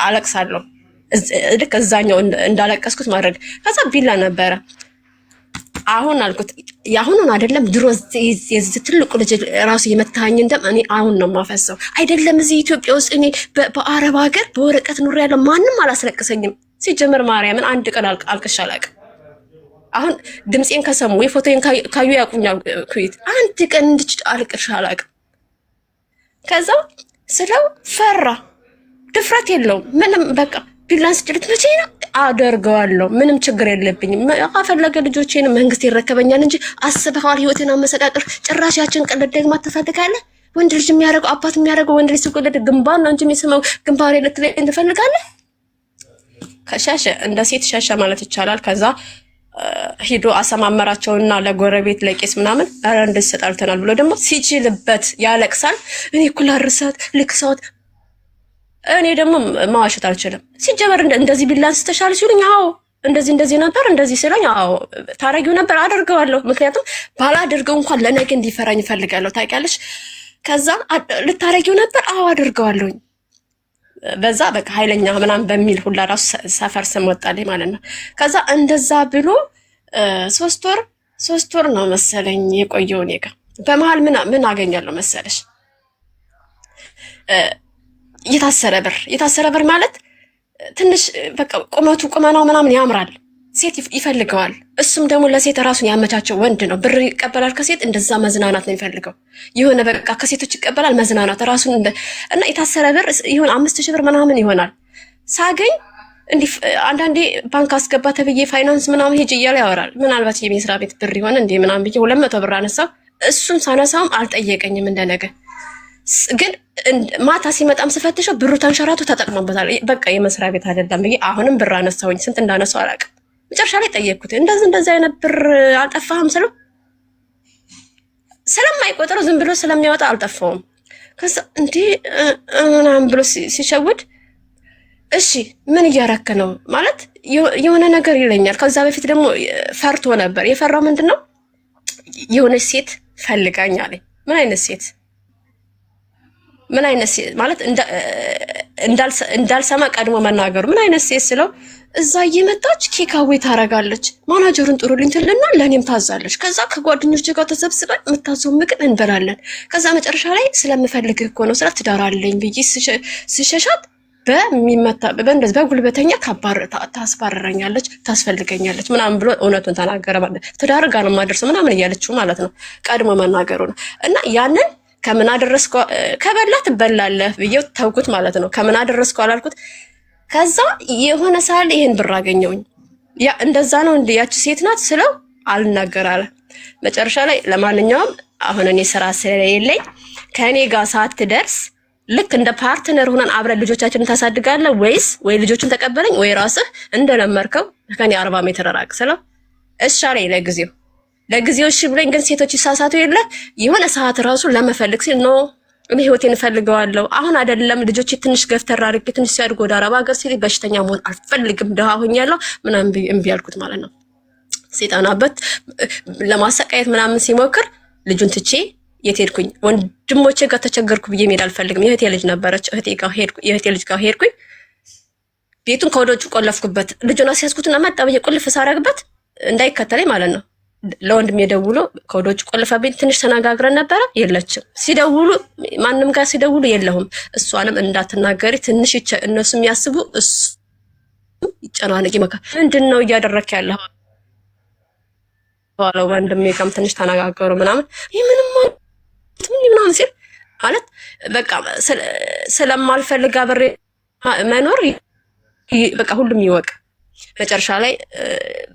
አለቅሳለሁ። ልክ እዛኛው እንዳለቀስኩት ማድረግ። ከዛ ቢላ ነበረ። አሁን አልኩት ያሁኑን አይደለም ድሮ የዚህ ትልቁ ልጅ ራሱ የመታኝ እንደም እኔ አሁን ነው ማፈሰው። አይደለም እዚህ ኢትዮጵያ ውስጥ እኔ በአረብ ሀገር በወረቀት ኑር ያለው ማንም አላስለቅሰኝም። ሲጀመር ማርያምን አንድ ቀን አልቅሼ አላውቅም። አሁን ድምፄን ከሰሙ ወይ ፎቶዬን ካዩ ያቁኛል። ኩይት አንድ ቀን እንድች አልቅሼ አላውቅም። ከዛ ስለው ፈራ፣ ድፍረት የለውም ምንም። በቃ ቢላንስ ጭልት መቼ ነው አደርገዋለሁ፣ ምንም ችግር የለብኝም። አፈለገ ልጆቼን መንግስት ይረከበኛል እንጂ አስበዋል ህይወቴን አመሰቃቅር። ጭራሽ ያችን ቀለድ ደግሞ ትፈልጋለህ? ወንድ ልጅ የሚያደርገው አባት የሚያደርገው ወንድ ልጅ ሲወለድ ግንባር ነው እንጂ የሚስመው ግንባሬ ልትለኝ ትፈልጋለህ? ከሻሸ እንደ ሴት ሻሸ ማለት ይቻላል። ከዛ ሂዶ አሰማመራቸውና ለጎረቤት ለቄስ ምናምን ኧረ እንደዚህ ተጣልተናል ብሎ ደግሞ ሲችልበት ያለቅሳል። እኔ እኮ ላርሳት ልክሳት፣ እኔ ደግሞ ማዋሸት አልችልም። ሲጀመር እንደዚህ ቢላ አንስተሻል ሲሉኝ አዎ እንደዚህ ነበር እንደዚህ ስለኝ አዎ ታረጊው ነበር አደርገዋለሁ። ምክንያቱም ባላደርገው እንኳን ለነገ እንዲፈራኝ እፈልጋለሁ ታውቂያለሽ። ከዛ ልታረጊው ነበር አዎ አደርገዋለሁኝ። በዛ በቃ ኃይለኛ ምናምን በሚል ሁላ ራሱ ሰፈር ስም ወጣልኝ ማለት ነው። ከዛ እንደዛ ብሎ 3 ወር ነው መሰለኝ የቆየው እኔ ጋር። በመሀል ምን አገኛለሁ መሰለሽ? የታሰረ ብር ማለት ትንሽ በቃ ቁመናው ምናምን ያምራል፣ ሴት ይፈልገዋል። እሱም ደግሞ ለሴት ራሱን ያመቻቸው ወንድ ነው። ብር ይቀበላል ከሴት፣ እንደዛ መዝናናት ነው የሚፈልገው። የሆነ በቃ ከሴቶች ይቀበላል መዝናናት ራሱን እና የታሰረ ብር ይሆን 5000 ብር ምናምን ይሆናል። ሳገኝ እንዲህ አንዳንዴ ባንክ አስገባ ተብዬ ፋይናንስ ምናምን ሄጅ እያለ ያወራል። ምናልባት የመስሪያ ቤት ብር ይሆን እንዴ ምናምን ብዬ 200 ብር አነሳው። እሱን ሳነሳውም አልጠየቀኝም እንደነገ። ግን ማታ ሲመጣም ስፈትሸው ብሩ ተንሸራቶ ተጠቅሞበታል። በቃ የመስሪያ ቤት አይደለም ብዬ አሁንም ብር አነሳውኝ። ስንት እንዳነሳው አላውቅም። መጨረሻ ላይ ጠየቅኩት። እንደዚህ አይነት ብር አልጠፋህም ስለው ስለማይቆጥረው ዝም ብሎ ስለሚያወጣ አልጠፋውም። ከዛ እንዴ ምናምን ብሎ ሲሸውድ እሺ ምን እያረክ ነው ማለት የሆነ ነገር ይለኛል። ከዛ በፊት ደግሞ ፈርቶ ነበር። የፈራው ምንድነው? የሆነች ሴት ፈልጋኝ አለኝ። ምን አይነት ሴት ማለት እንዳልሰማ ቀድሞ መናገሩ። ምን አይነት ሴት ስለው እዛ እየመጣች ኬካዌ ታረጋለች፣ ማናጀሩን ጥሩልኝ ትልና ለእኔም ታዛለች። ከዛ ከጓደኞች ጋር ተሰብስበን የምታዘው ምግብ እንበላለን። ከዛ መጨረሻ ላይ ስለምፈልግህ እኮ ነው ስለ ትዳር አለኝ ብዬ ስሸሻት በእንደዚህ በጉልበተኛ ታስባረረኛለች፣ ታስፈልገኛለች ምናምን ብሎ እውነቱን ተናገረ። ማለት ትዳር ጋር ነው የማደርሰው ምናምን እያለችው ማለት ነው። ቀድሞ መናገሩ ነው። እና ያንን ከምን አደረስከው ከበላ ትበላለህ ብዬው ተውኩት ማለት ነው። ከምን አደረስከው አላልኩት። ከዛ የሆነ ሳል ይሄን ብር አገኘውኝ። ያ እንደዛ ነው እንዴ ያቺ ሴት ናት ስለው አልናገር አለ። መጨረሻ ላይ ለማንኛውም አሁን እኔ ስራ ስለሌለኝ ከኔ ጋር ሳትደርስ ልክ እንደ ፓርትነር ሆነን አብረን ልጆቻችንን ታሳድጋለህ ወይ ልጆቹን ተቀበለኝ ወይ ራስህ እንደለመርከው ከኔ 40 ሜትር ራቅ ስለው እሺ አለኝ። ለጊዜው እሺ ብሎኝ ግን ሴቶች ይሳሳቱ የለ የሆነ ሰዓት ራሱ ለመፈልግ ሲል ነው እኔ ህይወቴን እፈልገዋለሁ። አሁን አይደለም ልጆቼ ትንሽ ገፍተር አድርጌ ትንሽ ሲያድጉ ወደ አረብ ሀገር ሲል በሽተኛ መሆን አልፈልግም ደሃ ሆኛለሁ ምናምን እምቢ አልኩት ማለት ነው። ሰይጣናበት ለማሰቃየት ምናምን ሲሞክር ልጁን ትቼ የት ሄድኩኝ? ወንድሞቼ ጋር ተቸገርኩ ብዬ መሄድ አልፈልግም። የእህቴ ልጅ ነበረች፣ የእህቴ ልጅ ጋር ሄድኩኝ። ቤቱን ከወደ ውጭ ቆለፍኩበት። ልጁን አስያዝኩትና መጣ ብዬ ቁልፍ ሳረግበት እንዳይከተለኝ ማለት ነው። ለወንድም የደውሎ ከወደ ውጭ ቆልፈብኝ። ትንሽ ተነጋግረን ነበረ፣ የለችም። ሲደውሉ ማንም ጋር ሲደውሉ የለሁም። እሷንም እንዳትናገሪ ትንሽ እነሱ የሚያስቡ እሱ ይጨናነቂ መካ ምንድነው እያደረክ ያለው ባለው ወንድሜ ጋርም ትንሽ ተነጋገሩ ምናምን ይሄ ምንም ሲል ማለት በቃ ስለማልፈልግ አብሬ መኖር በቃ ሁሉም ይወቅ። መጨረሻ ላይ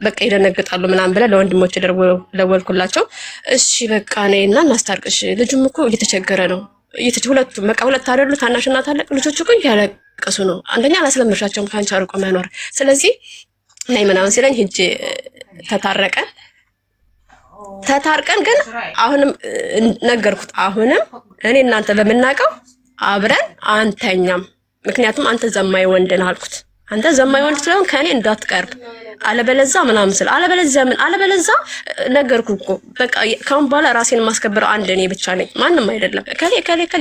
በቃ ይደነግጣሉ ምናምን ብለ ለወንድሞች ደወልኩላቸው። እሺ በቃ ነይና እናስታርቅሽ፣ ልጁም እኮ እየተቸገረ ነው። ሁለቱም በቃ ሁለት አይደሉ ታናሽና ታላቅ ልጆች እኮ እያለቀሱ ነው። አንደኛ አላስለመድሻቸውም ከአንቺ አርቆ መኖር። ስለዚህ ነይ ምናምን ሲለኝ ሂጅ ተታርቀን ግን አሁንም ነገርኩት። አሁንም እኔ እናንተ በምናውቀው አብረን አንተኛም፣ ምክንያቱም አንተ ዘማይ ወንድ ነህ አልኩት። አንተ ዘማይ ወንድ ስለሆን ከኔ እንዳትቀርብ አለበለዛ ምናምን ስለ አለበለዛ ነገርኩ እኮ በቃ ካሁን በኋላ ራሴን ማስከበር አንድ እኔ ብቻ ነኝ፣ ማንም አይደለም። ከሌ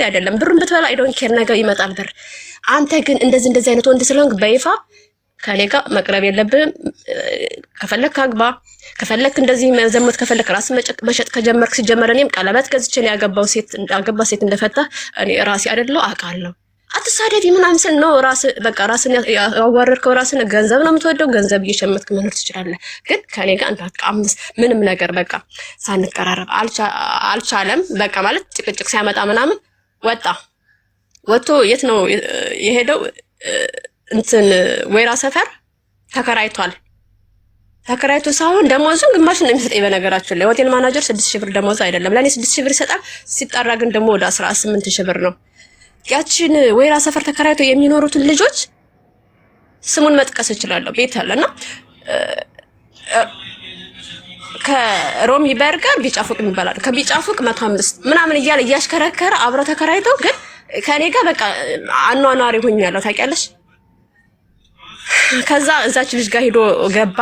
አይደለም። ብሩን ብትበላ አይ ዶንት ኬር፣ ነገር ይመጣል ብር። አንተ ግን እንደዚህ አይነት ወንድ ስለሆንክ በይፋ ከኔ ጋር መቅረብ የለብህም። ከፈለክ አግባ፣ ከፈለክ እንደዚህ መዘመት፣ ከፈለክ ራስ መሸጥ ከጀመርክ ሲጀመር እኔም ቀለበት ገዝቼ ያገባ ሴት እንደፈታ እኔ ራሴ አይደለው አውቃለሁ። አትሳደቢ ምናምን ስል ነው በቃ ራስን ያዋረድከው ራስን። ገንዘብ ነው የምትወደው፣ ገንዘብ እየሸመትክ መኖር ትችላለህ። ግን ከኔ ጋር እንዳትቃምስ ምንም ነገር በቃ ሳንቀራረብ አልቻለም። በቃ ማለት ጭቅጭቅ ሲያመጣ ምናምን ወጥቶ የት ነው የሄደው? እንትን ወይራ ሰፈር ተከራይቷል። ተከራይቶ ሳይሆን ደሞዙን ግማሽ ነው የሚሰጠኝ። በነገራችን ላይ ሆቴል ማናጀር 6000 ብር ደሞዝ አይደለም ለኔ 6000 ብር ይሰጣል። ሲጣራ ግን ደግሞ ወደ 18000 ብር ነው። ያቺን ወይራ ሰፈር ተከራይቶ የሚኖሩትን ልጆች ስሙን መጥቀስ እችላለሁ። ቤት አለና ከሮሚ በርገር ቢጫ ፉቅ ይባላል። ከቢጫ ፉቅ 105 ምናምን እያለ እያሽከረከረ አብረው ተከራይተው ግን ከኔ ጋር በቃ አኗኗሪ ሆኛለሁ ታውቂያለሽ። ከዛ እዛች ልጅ ጋር ሄዶ ገባ።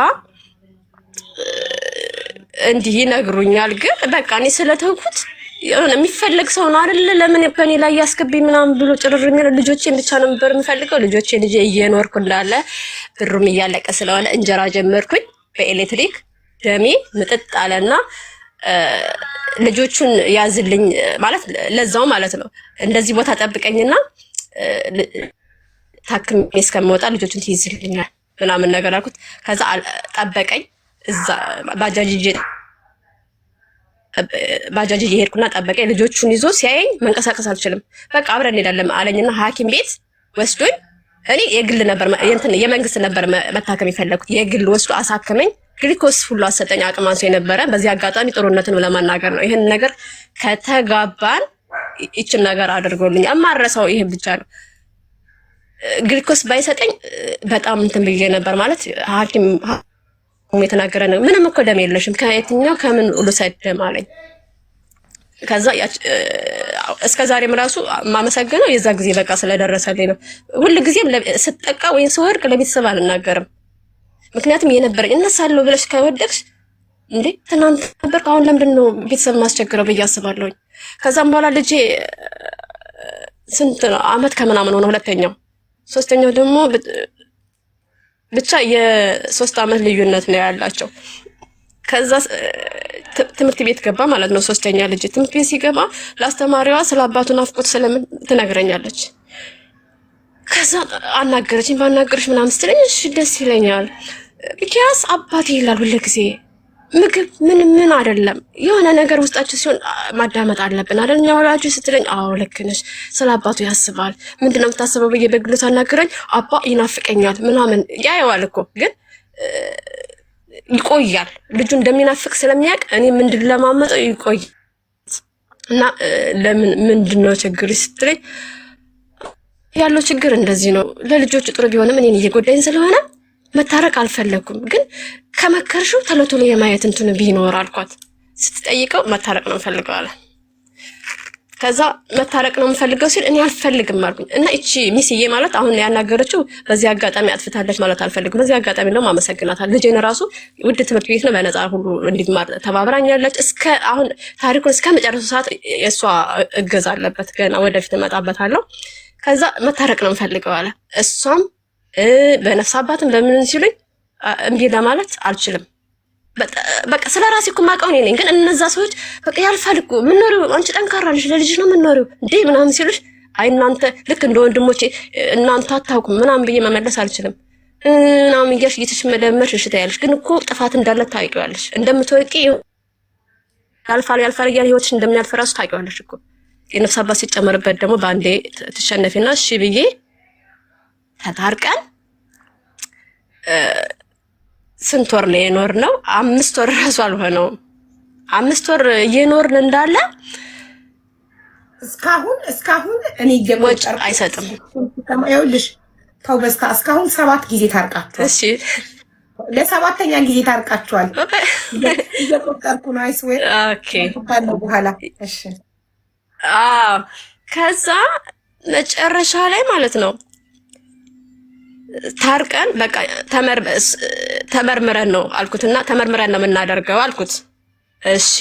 እንዲህ ይነግሩኛል። ግን በቃ እኔ ስለተውኩት የሆነ የሚፈልግ ሰው ነው አይደል? ለምን ከኔ ላይ ያስገባኝ ምናምን ብሎ ጭርርኝ። ልጆቼን ብቻ ነው ነበር የምፈልገው። ልጄ እየኖርኩ እንዳለ ብሩም እያለቀ ስለሆነ እንጀራ ጀመርኩኝ በኤሌክትሪክ። ደሜ ምጥጥ አለና ልጆቹን ያዝልኝ ማለት ለዛው ማለት ነው። እንደዚህ ቦታ ጠብቀኝና ታክሜ እስከምወጣ ልጆቹን ትይዝልኛል ምናምን ነገር አልኩት። ከዛ ጠበቀኝ። እዛ ባጃጅ እየሄድኩና ጠበቀኝ። ልጆቹን ይዞ ሲያየኝ መንቀሳቀስ አልችልም። በቃ አብረን እንሄዳለን አለኝና ሐኪም ቤት ወስዶኝ፣ እኔ የግል ነበር የመንግስት ነበር መታከም የፈለኩት። የግል ወስዶ አሳከመኝ። ግሊኮስ ሁሉ አሰጠኝ። አቅም አንሶ የነበረ በዚህ አጋጣሚ ጥሩነትን ለማናገር ነው። ይሄን ነገር ከተጋባን ይችን ነገር አድርጎልኝ የማረሳው ይሄ ብቻ ነው። ግሊኮስ ባይሰጠኝ በጣም እንትን ብዬ ነበር ማለት ሐኪም የተናገረ ነው። ምንም እኮ ደም የለሽም ከየትኛው ከምን ልውሰድ ደም አለኝ። ከዛ እስከ ዛሬም ራሱ ማመሰግነው የዛ ጊዜ በቃ ስለደረሰልኝ ነው። ሁሉ ጊዜም ስትጠቃ ወይም ስወርቅ ለቤተሰብ አልናገርም። ምክንያቱም የነበረኝ እነሳለሁ ብለሽ ከወደቅሽ እንዴ ትናንት ነበር አሁን ለምንድን ነው ቤተሰብ ማስቸግረው ብዬ አስባለሁኝ። ከዛም በኋላ ልጄ ስንት አመት ከምናምን ሆነ ሁለተኛው። ሶስተኛው ደግሞ ብቻ የ3 አመት ልዩነት ነው ያላቸው። ከዛ ትምህርት ቤት ገባ ማለት ነው። ሶስተኛ ልጅ ትምህርት ቤት ሲገባ ለአስተማሪዋ ስለ አባቱ ናፍቆት ስለምን ትነግረኛለች። ከዛ አናገረችኝ። ባናገርሽ ምናምን ስትለኝ እሺ ደስ ይለኛል። ቢያንስ አባቴ ይላል ሁሉ ጊዜ ምግብ ምን አይደለም የሆነ ነገር ውስጣችሁ ሲሆን ማዳመጥ አለብን አይደል? እኛ ወላጆች ስትለኝ አዎ ልክ ነሽ፣ ስለ አባቱ ያስባል። ምንድነው የምታስበው ብዬ በግሉ ሳናገረኝ አባ ይናፍቀኛል ምናምን ያየዋል እኮ ግን ይቆያል። ልጁ እንደሚናፍቅ ስለሚያውቅ እኔ ምንድን ለማመጣው ይቆይ እና ለምን ምንድነው ችግር ስትለኝ ያለው ችግር እንደዚህ ነው። ለልጆቹ ጥሩ ቢሆንም እኔን እየጎዳኝ ስለሆነ መታረቅ አልፈለኩም። ግን ከመከርሽው ተለቶሎ የማየት እንትን ቢኖር አልኳት። ስትጠይቀው መታረቅ ነው የምፈልገው አለ። ከዛ መታረቅ ነው የምፈልገው ሲል እኔ አልፈልግም አልኩኝ። እና እቺ ሚስዬ ማለት አሁን ያናገረችው በዚህ አጋጣሚ አጥፍታለች ማለት አልፈልግም። በዚህ አጋጣሚ ደግሞ አመሰግናታለሁ። ልጄን ራሱ ውድ ትምህርት ቤት ነው በነፃ ሁሉ እንዲማር ተባብራኛለች። እስከ አሁን ታሪኩን እስከ መጨረሻው ሰዓት የእሷ እገዛ አለበት። ገና ወደፊት እመጣበታለሁ። ከዛ መታረቅ ነው የምፈልገው አለ። እሷም በነፍስ አባትም በምን ሲሉኝ እምቢ ለማለት አልችልም። በቃ ስለራሴ እኮ ማውቀው እኔ ነኝ። ግን እነዛ ሰዎች በቃ ያልፋል እኮ ምንኖሪው አንቺ ጠንካራ ነሽ ለልጅሽ ነው ምንኖሪው እንዴ ምናምን ሲሉሽ አይ እናንተ ልክ እንደ ወንድሞቼ እናንተ አታውቁም ምናምን ብዬ መመለስ አልችልም። ምናምን እያልሽ እየተሽመደመርሽ እሺ ታያለሽ። ግን እኮ ጥፋት እንዳለ ታውቂዋለሽ። እንደምትወቂ ያልፋል እያለ ህይወትሽ እንደሚያልፍ ራሱ ታውቂዋለሽ እኮ። የነፍስ አባት ሲጨመርበት ደግሞ በአንዴ ትሸነፊና እሺ ብዬ ተታርቀን ስንት ወር ነው የኖርነው? 5 ወር ራሱ አልሆነውም። 5 ወር እየኖርን እንዳለ እስካሁን እኔ ወጭ አይሰጥም። ይኸውልሽ ተው በስታ እስካሁን 7 ጊዜ ታርቃችኋል። እሺ ለ7ኛ ጊዜ ታርቃችኋል። እየቆጠርኩ ነው። አይስዌ ኦኬ በኋላ እሺ ከዛ መጨረሻ ላይ ማለት ነው ታርቀን በቃ ተመርምረን ነው አልኩትና ተመርምረን ነው የምናደርገው አልኩት። እሺ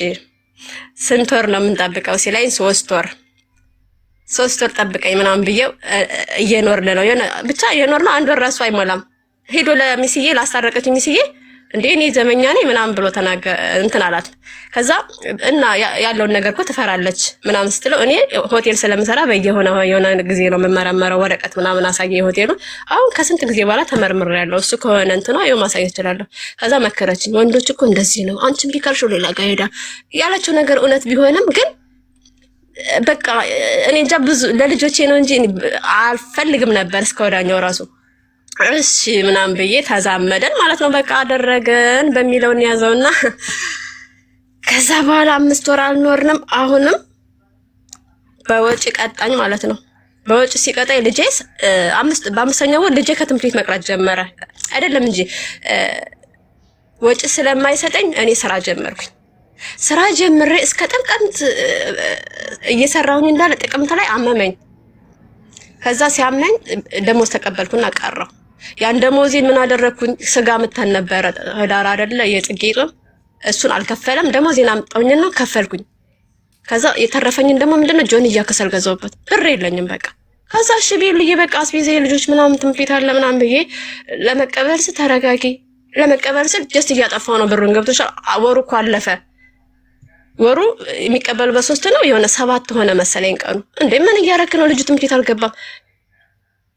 ስንት ወር ነው የምንጠብቀው ሲለኝ 3 ወር 3 ወር ጠብቀኝ ምናምን ብዬው እየኖርን ነው ብቻ እየኖርን ነው። 1 ወር ራሱ አይሞላም ሄዶ ለሚስዬ ላስታረቀች ሚስዬ እንዴ እኔ ዘመኛ ነኝ ምናምን ብሎ እንትን አላት። ከዛ እና ያለውን ነገር እኮ ትፈራለች ምናምን ስትለው እኔ ሆቴል ስለምሰራ የሆነ ጊዜ ነው የምመረመረው ወረቀት ምናምን አሳየ ሆቴሉ። አሁን ከስንት ጊዜ በኋላ ተመርምሬያለሁ እሱ ከሆነ እንትና ይኸው ማሳየት እችላለሁ። ከዛ መከረችኝ። ወንዶች እኮ እንደዚህ ነው አንቺም ቢካልሽው ሌላ ጋር ሄዳ ያለችው ነገር እውነት ቢሆንም ግን በቃ እኔ እንጃ ብዙ ለልጆቼ ነው እንጂ አልፈልግም ነበር እስከ ወዳኛው ራሱ እሺ ምናምን ብዬ ተዛመደን ማለት ነው። በቃ አደረገን በሚለውን ያዘውና ከዛ በኋላ 5 ወር አልኖርንም። አሁንም በወጪ ቀጣኝ ማለት ነው። በወጪ ሲቀጣኝ ልጄ በ5ኛው ወር ልጄ ከትምህርት ቤት መቅረት ጀመረ። አይደለም እንጂ ወጪ ስለማይሰጠኝ እኔ ስራ ጀመርኩኝ። ስራ ጀምሬ እስከ ጥቅምት እየሰራሁኝ እንዳለ ጥቅምት ላይ አመመኝ። ከዛ ሲያመኝ ደሞዝ ተቀበልኩና ቀረው። ያን ደሞዜን ምን አደረኩኝ? ስጋ ምተን ነበረ ህዳር አይደለ የጽጌ ጾም እሱን አልከፈለም። ደሞዜን አምጣውኝና ከፈልኩኝ። ከዛ የተረፈኝን ደግሞ ምንድነው ጆንያ ከሰል ገዛሁበት። ብር የለኝም በቃ። ከዛ እሺ ብዬ በቃ አስቤዛ የልጆች ምናምን ትምህርት ቤት አለ ምናምን ብዬ ለመቀበል ስል ተረጋጊ ለመቀበል ስል ጀስት እያጠፋው ነው ብሩን። ገብቶሻል? ወሩ እኮ አለፈ። ወሩ የሚቀበል በ3 ነው የሆነ 7 ሆነ መሰለኝ ቀኑ። እንዴ ምን እያረክ ነው? ልጁ ትምህርት ቤት አልገባም።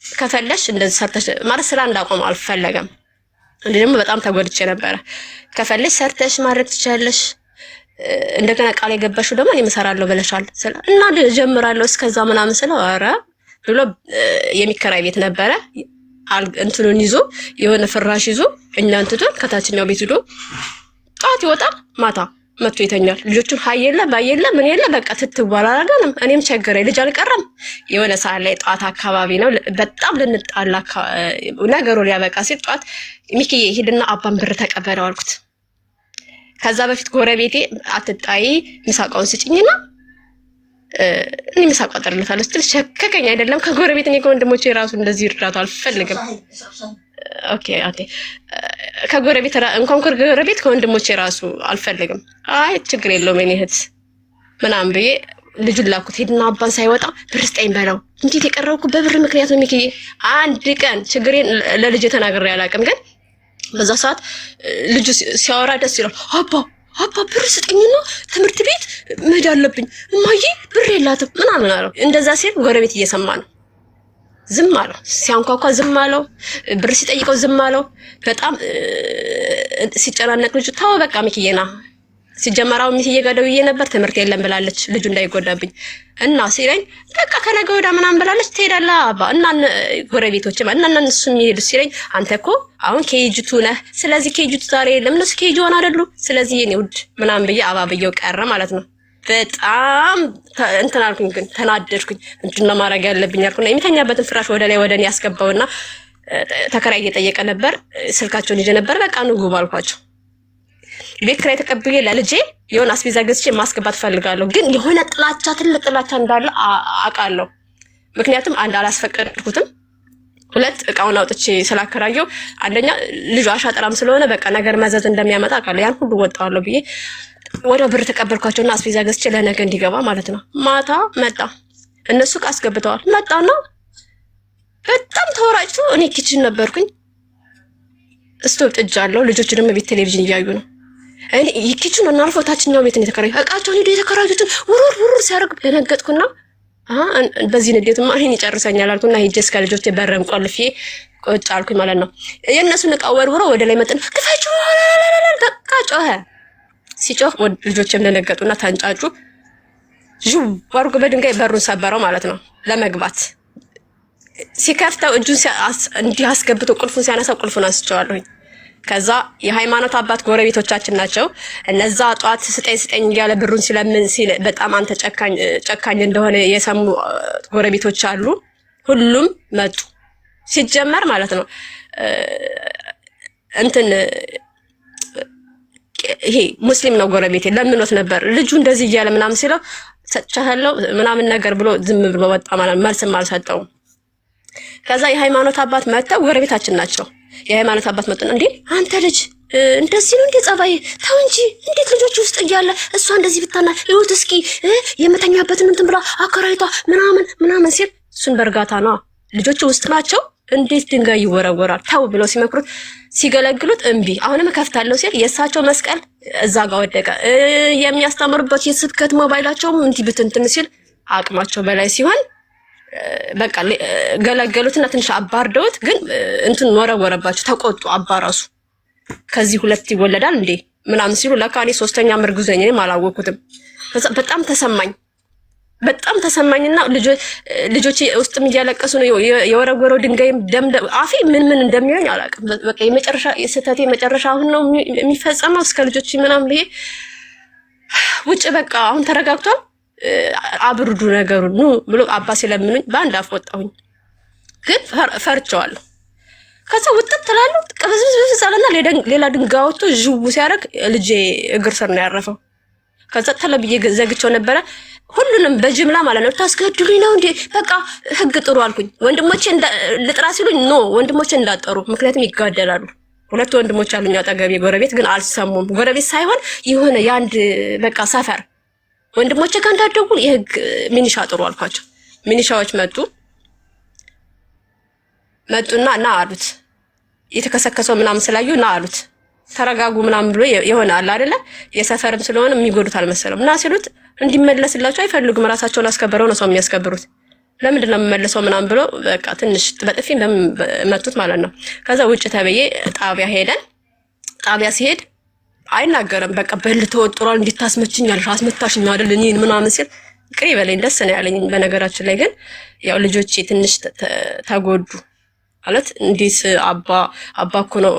ከፈለሽ እንደዚህ ሰርተሽ ማለት ስራ እንዳቆም አልፈለገም። እንዴ ደግሞ በጣም ተጎድቼ ነበረ። ከፈለሽ ሰርተሽ ማድረግ ትችላለሽ። እንደገና ቃል የገባሽው ደግሞ እኔ እሰራለሁ ብለሻል እና ጀምራለሁ እስከዛ ምናምን ስለው ኧረ ብሎ የሚከራይ ቤት ነበረ እንትኑን ይዞ የሆነ ፍራሽ ይዞ እኛን ትቶን ከታችኛው ቤት ሄዶ ጧት ይወጣል ማታ መጥቶ ይተኛል። ልጆቹን ሀየለ ባየለ ምን የለ በቃ ትትዋል አላገንም። እኔም ቸገረኝ። ልጅ አልቀረም። የሆነ ሰዓት ላይ ጧት አካባቢ ነው በጣም ልንጣላ ነገሩ ሊያበቃ ሲል ጧት ሚኪዬ ሂድና አባን ብር ተቀበለው አልኩት። ከዛ በፊት ጎረቤቴ አትጣይ ምሳቃውን ስጭኝና እኔ ምሳቃ አጠርልታለሁ ስትል ሸከከኝ። አይደለም ከጎረቤት እኔ ከወንድሞቼ ራሱ እንደዚህ እርዳታ አልፈልግም። ኦኬ አቴ ከጎረቤት እንኳን ከጎረቤት ከወንድሞቼ ራሱ አልፈልግም። አይ ችግር የለውም እኔ እህት ምናምን ብዬ ልጁን ላኩት። ሄድና አባን ሳይወጣ ብር ስጠኝ በለው። እንዴት የቀረብኩ በብር ምክንያት ነው ሚኪዬ። አንድ ቀን ችግሬን ለልጅ ተናግሬ አላውቅም። ግን በዛ ሰዓት ልጁ ሲያወራ ደስ ይላል። አባ ብር ስጠኝና ትምህርት ቤት መሄድ አለብኝ እማዬ ብር የላትም ምናምን አለው። እንደዛ ሲል ጎረቤት እየሰማ ነው። ዝም አለው። ሲያንኳኳ ዝም አለው። ብር ሲጠይቀው ዝም አለው። በጣም ሲጨናነቅ ልጁ ታው በቃ ሚኪዬና ሲጀመራው ሚኪዬ ጋር ደውዬ ነበር ትምህርት የለም ብላለች ልጁ እንዳይጎዳብኝ እና ሲለኝ በቃ ከነገ ወዲያ ምናምን ብላለች ትሄዳለህ አባ እና ጎረቤቶች እና እነሱ የሚሄዱ ሲለኝ አንተ እኮ አሁን ኬጂቱ ነህ ስለዚህ ኬጂቱ ዛሬ የለም እነሱ ኬጂ ሆነ አይደሉ ስለዚህ የኔ ውድ ምናምን ብዬ አባብየው ቀረ ማለት ነው። በጣም እንትን አልኩኝ። ግን ተናደድኩኝ። ምንድነው ማድረግ ያለብኝ አልኩና የሚተኛበትን ፍራሽ ወደ ላይ ወደኔ ያስገባውና ተከራይ እየጠየቀ ነበር። ስልካቸውን ይዤ ነበር። በቃ ንጉ አልኳቸው። ቤት ኪራይ ተቀብዬ ለልጄ የሆነ አስቤዛ ገዝቼ ማስገባት ፈልጋለሁ። ግን የሆነ ጥላቻ ትልቅ ጥላቻ እንዳለ አውቃለሁ። ምክንያቱም አንድ አላስፈቀድኩትም፣ 2 እቃውን አውጥቼ ስላከራየው አንደኛ ልጁ አሻጥራም ስለሆነ በቃ ነገር መዘዝ እንደሚያመጣ አውቃለሁ። ያን ሁሉ ወጣዋለሁ ብዬ ወደ ብር ተቀበልኳቸውና አስቤዛ ገዝቼ ለነገ እንዲገባ ማለት ነው። ማታ መጣ። እነሱ ዕቃ አስገብተዋል። መጣና በጣም ተወራጭቶ እኔ ኪችን ነበርኩኝ። ስቶቭ ጥጃለሁ። ልጆቹ ደግሞ ቤት ቴሌቪዥን እያዩ ነው። እኔ ኪችን እናልፎ ታችኛው ቤት ነው የተከራዩ። ዕቃቸውን ሄዶ የተከራዩትን ውሩር ሲያደርግ ደነገጥኩና በዚህ ንዴትማ ይሄን ይጨርሰኛል አልኩና ሄጄ እስከ ልጆቼ በረን ቆልፌ ቁጭ አልኩኝ ማለት ነው። የእነሱን ዕቃ ወርውሮ ወደ ላይ መጥተን ክፈቹ በቃ ጮኸ። ሲጮህ ልጆችም ደነገጡና ተንጫጩ። ዥው አድርጎ በድንጋይ በሩን ሰበረው ማለት ነው ለመግባት። ሲከፍተው እጁን እንዲህ አስገብቶ ቁልፉን ሲያነሳው ቁልፉን አንስቼዋለሁኝ። ከዛ የሃይማኖት አባት ጎረቤቶቻችን ናቸው። እነዛ ጧት ስጠኝ እያለ ብሩን ሲለምን በጣም አንተ ጨካኝ እንደሆነ የሰሙ ጎረቤቶች አሉ። ሁሉም መጡ። ሲጀመር ማለት ነው እንትን ይሄ ሙስሊም ነው ጎረቤቴ ለምኖት ነበር ልጁ እንደዚህ እያለ ምናምን ሲለው ሰጥቻለሁ ምናምን ነገር ብሎ ዝም ብሎ ወጣ ማለት መልስም አልሰጠውም። ከዛ የሃይማኖት አባት መጥተው ጎረቤታችን ናቸው። የሃይማኖት አባት መጥተው እንዴ አንተ ልጅ እንደዚህ ነው እንዴ ጸባይ ተው እንጂ እንዴት ልጆች ውስጥ እያለ እሷ እንደዚህ ብታና ይሁት እስኪ የመተኛበትን እንትን ብላ አከራይቷ ምናምን ሲል እሱን በእርጋታ ነው ልጆቹ ውስጥ ናቸው እንዴት ድንጋይ ይወረወራል ተው ብለው ሲመክሩት ሲገለግሉት እምቢ አሁንም ከፍታለሁ ሲል የእሳቸው መስቀል እዛ ጋር ወደቀ። የሚያስተምሩበት የስብከት ሞባይላቸውም እንዲህ ብትንትን ሲል አቅማቸው በላይ ሲሆን በቃ ገለገሉትና ትንሽ አባርደውት ግን እንትን ወረወረባቸው። ተቆጡ። አባራሱ ከዚህ ሁለት ይወለዳል እንዴ ምናምን ሲሉ ለካ እኔ ሶስተኛ ምርጉዝ ነኝ እኔም አላወኩትም። በጣም ተሰማኝና ልጆቼ ውስጥም እያለቀሱ ነው። የወረወረው ድንጋይም ደም አፌ ምን እንደሚሆን አላውቅም። በቃ የመጨረሻ የስተቴ መጨረሻ አሁን ነው የሚፈጸመው እስከ ልጆቼ ምናምን ብዬ ውጭ በቃ አሁን ተረጋግቷል አብርዱ ነገሩን ኑ ብሎ አባ ሲለምኑኝ በአንድ አፍ ወጣሁኝ። ግን ፈርቸዋለሁ። ከዛ ውጥት ትላለሁ ቅብዝብዝ አለና ሌላ ድንጋይ ወጥቶ ዥው ሲያደርግ ልጄ እግር ስር ነው ያረፈው። ከዛ ተለብዬ ዘግቼው ነበረ ሁሉንም በጅምላ ማለት ነው። ታስገድሉኝ ነው እንዴ በቃ ህግ ጥሩ አልኩኝ። ወንድሞቼ ልጥራ ሲሉኝ ኖ ወንድሞቼ እንዳጠሩ ምክንያቱም ይጋደላሉ። ሁለት ወንድሞች አሉኝ አጠገቤ ጎረቤት ግን አልሰሙም። ጎረቤት ሳይሆን የሆነ የአንድ በቃ ሰፈር ወንድሞቼ ጋር እንዳትደውል የህግ ሚኒሻ ጥሩ አልኳቸው። ሚኒሻዎች መጡና ና አሉት። የተከሰከሰው ምናምን ስላዩ ና አሉት። ተረጋጉ ምናምን ብሎ የሆነ አለ አይደለ የሰፈርም ስለሆነ የሚጎዱት አልመሰለም። እና ሲሉት እንዲመለስላቸው አይፈልጉም። ራሳቸውን አስከብረው ነው ሰው የሚያስከብሩት። ለምንድን ነው የምመለሰው ምናምን ብሎ በቃ ትንሽ በጥፊ መቱት ማለት ነው። ከዛ ውጭ ተብዬ ጣቢያ ሄደን ጣቢያ ሲሄድ አይናገርም። በቃ በል ተወጥሯል እንዲታስመችኛል አስመታሽኝ አይደል እኔን ምናምን ሲል ቅሪ በለኝ ደስ ነው ያለኝ። በነገራችን ላይ ግን ያው ልጆቼ ትንሽ ተጎዱ ማለት እንዴት አባ እኮ ነው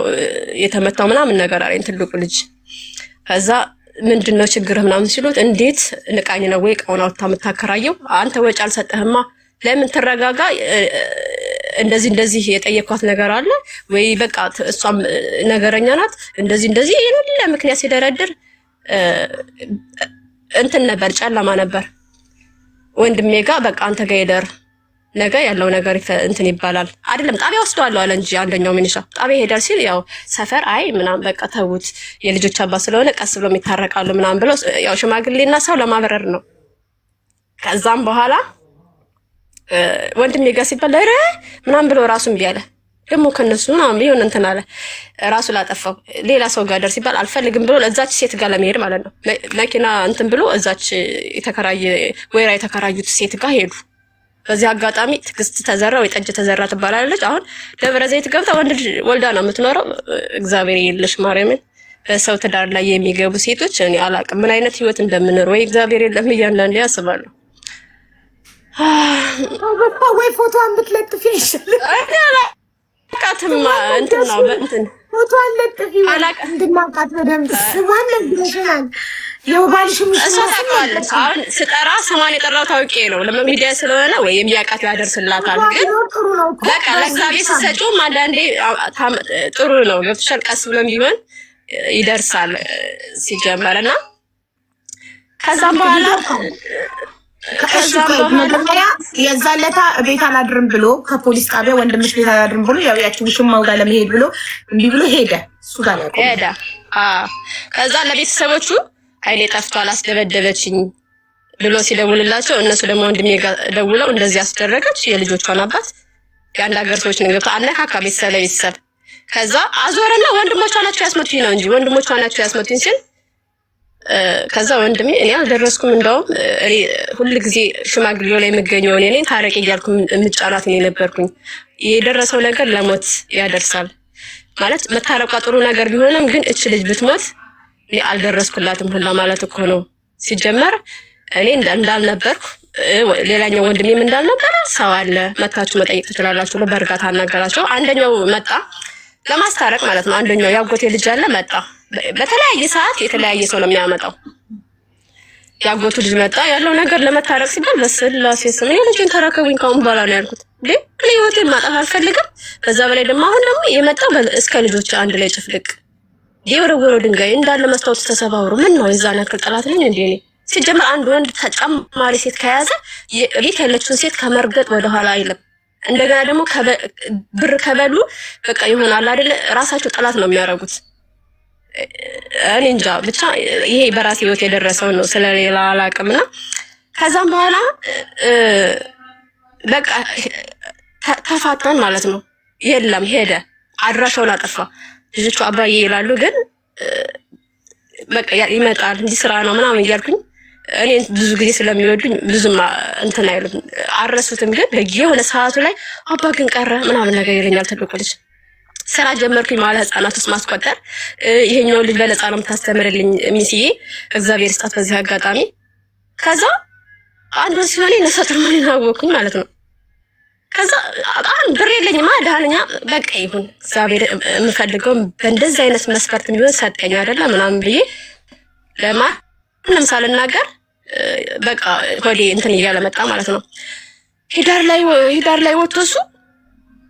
የተመታው ምናምን ነገር አለኝ ትልቁ ልጅ። ከዛ ምንድነው ችግርህ ምናምን ሲሉት እንዴት ንቃኝ ነው ወይ እቃውን አውጥታ የምታከራየው አንተ ወጪ አልሰጠህማ ለምን ትረጋጋ እንደዚህ የጠየኳት ነገር አለ ወይ በቃ እሷም ነገረኛ ናት እንደዚህ የሌለ ምክንያት ሲደረድር እንትን ነበር ጨለማ ነበር። ወንድሜ ጋር በቃ አንተ ጋር ሄደር ነገ ያለው ነገር እንትን ይባላል አይደለም ጣቢያ ወስደዋለሁ አለ እንጂ አንደኛው ሚኒሻ ጣቢያ ሄደር ሲል ያው ሰፈር አይ ምናምን በቃ ተውት የልጆች አባት ስለሆነ ቀስ ብሎ የሚታረቃሉ ምናምን ብሎ ያው ሽማግሌና ሰው ለማብረር ነው። ከዛም በኋላ ወንድሜ ጋር ሲባል ኧረ ምናምን ብሎ ራሱን ቢያለ ደግሞ ከነሱ ምናምን ቢሆን እንትን አለ ራሱ ላጠፋው ሌላ ሰው ጋር ደርስ ሲባል አልፈልግም ብሎ ለዛች ሴት ጋር ለመሄድ ማለት ነው መኪና እንትን ብሎ እዛች ወይራ የተከራዩት ሴት ጋር ሄዱ። በዚህ አጋጣሚ ትግስት ተዘራ ወይ ጠጅ ተዘራ ትባላለች። አሁን ደብረ ዘይት ገብታ ወልዳ ነው የምትኖረው። እግዚአብሔር ይልሽ ማርያምን በሰው ትዳር ላይ የሚገቡ ሴቶች እኔ አላቅም ምን አይነት ህይወት እንደምንኖር ወይ እግዚአብሔር የለም እያንዳንዱ ያስባሉ። ወይ ፎቶዋን ብትለጥፊ ይሻላል። አላቃትማ እንትን ነው በእንትን ፎቶዋን ለጥፊ እንድናውቃት በደምብ ስሟን ነግረሽናል። የባልሽ እሷ ታውቃለች። አሁን ስጠራ ስሟን የጠራው ታውቄ ነው ለሚዲያ ስለሆነ ወይ የሚያውቃት ያደርስላታል። ግን በቃ ለእግዚአብሔር ስትሰጪውም አንዳንዴ ጥሩ ነው ገብቶሻል። ቀስ ብሎም ቢሆን ይደርሳል ሲጀመርና ከዛም በኋላ መጀመሪያ የዛን ለታ ቤት አላድርም ብሎ ከፖሊስ ጣቢያ ወንድምሽ ቤት አላድርም ብሎ ያው ያቺ ውሽማው ጋር ለመሄድ ብሎ እምቢ ብሎ ሄደ። እሱ ጋር ሄደ። ከዛ ለቤተሰቦቹ ኃይሌ ጠፍቷል አስደበደበችኝ ብሎ ሲደውልላቸው እነሱ ደግሞ ወንድሜ ጋር ደውለው እንደዚህ አስደረገች። የልጆቿን አባት የአንድ ሀገር ሰዎች ነው ገብቶ አነካካ ቤተሰብ ለቤተሰብ። ከዛ አዞረና ወንድሞቿ ናቸው ያስመቱኝ ነው እንጂ ወንድሞቿ ናቸው ያስመቱኝ ሲል ከዛ ወንድሜ እኔ አልደረስኩም እንደውም ሁሉ ጊዜ ሽማግሌው ላይ የምገኘው እኔ ነኝ ታረቂ እያልኩ የምጫናት እኔ ነበርኩኝ። የደረሰው ነገር ለሞት ያደርሳል ማለት መታረቋ ጥሩ ነገር ቢሆንም ግን እች ልጅ ብትሞት እኔ አልደረስኩላትም ሁላ ማለት እኮ ነው። ሲጀመር እኔ እንዳልነበርኩ ሌላኛው ወንድሜም እንዳልነበረ ሰው አለ መታችሁ መጠየቅ ትችላላችሁ ብሎ በእርጋታ አናገራቸው። አንደኛው መጣ ለማስታረቅ ማለት ነው። አንደኛው ያጎቴ ልጅ አለ መጣ። በተለያየ ሰዓት የተለያየ ሰው ነው የሚያመጣው። ያጎቱ ልጅ መጣ ያለው ነገር ለመታረቅ ሲባል በስላሴ ስም እኔ ልጅን ተረከቡኝ ካሁን በኋላ ነው ያልኩት። እኔ ህይወቴን ማጣት አልፈልግም። በዛ በላይ ደግሞ አሁን ደግሞ የመጣው እስከ ልጆች አንድ ላይ ጭፍልቅ የወረወረው ድንጋይ እንዳለ መስታወት ተሰባብሮ ምን ነው የዛን ያክል ጠላት ነኝ እንዴ? እኔ ሲጀምር አንድ ወንድ ተጨማሪ ሴት ከያዘ ቤት ያለችውን ሴት ከመርገጥ ወደኋላ አይልም። እንደገና ደግሞ ብር ከበሉ በቃ ይሆናል አይደል ራሳቸው ጠላት ነው የሚያረጉት። እኔ እንጃ ብቻ ይሄ በራሴ ህይወት የደረሰው ነው ስለሌላ አላውቅምና ከዛም በኋላ በቃ ተፋታን ማለት ነው። የለም ሄደ አድራሻውን አጠፋ። ልጆቹ አባዬ ይላሉ ግን በቃ ይመጣል እንዲህ ስራ ነው ምናምን እያልኩኝ እኔ ብዙ ጊዜ ስለሚወዱኝ ብዙም እንትን አይሉም አረሱትም። ግን የሆነ ሰዓቱ ላይ አባ ግን ቀረ ምናምን ነገር ይለኛል ትልቁ ልጅ። ስራ ጀመርኩኝ ማለት ህፃናት ውስጥ ማስቆጠር። ይሄኛው ልጅ በነፃ ነው የምታስተምርልኝ ሚስዬ እግዚአብሔር ይስጣት በዚህ አጋጣሚ። ከዛ አንዱ ሲሆን ነሰጥር ምን አወኩኝ ማለት ነው። ከዛ ብር የለኝማ ዳህለኛ በቃ ይሁን እግዚአብሔር የምፈልገው በእንደዚህ አይነት መስፈርት ቢሆን ሰጠኝ አይደለ ምናምን ብዬ ለማንም ሳልናገር በቃ ወዴ እንትን እያለ መጣ ማለት ነው። ሂዳር ላይ ወጥቶ እሱ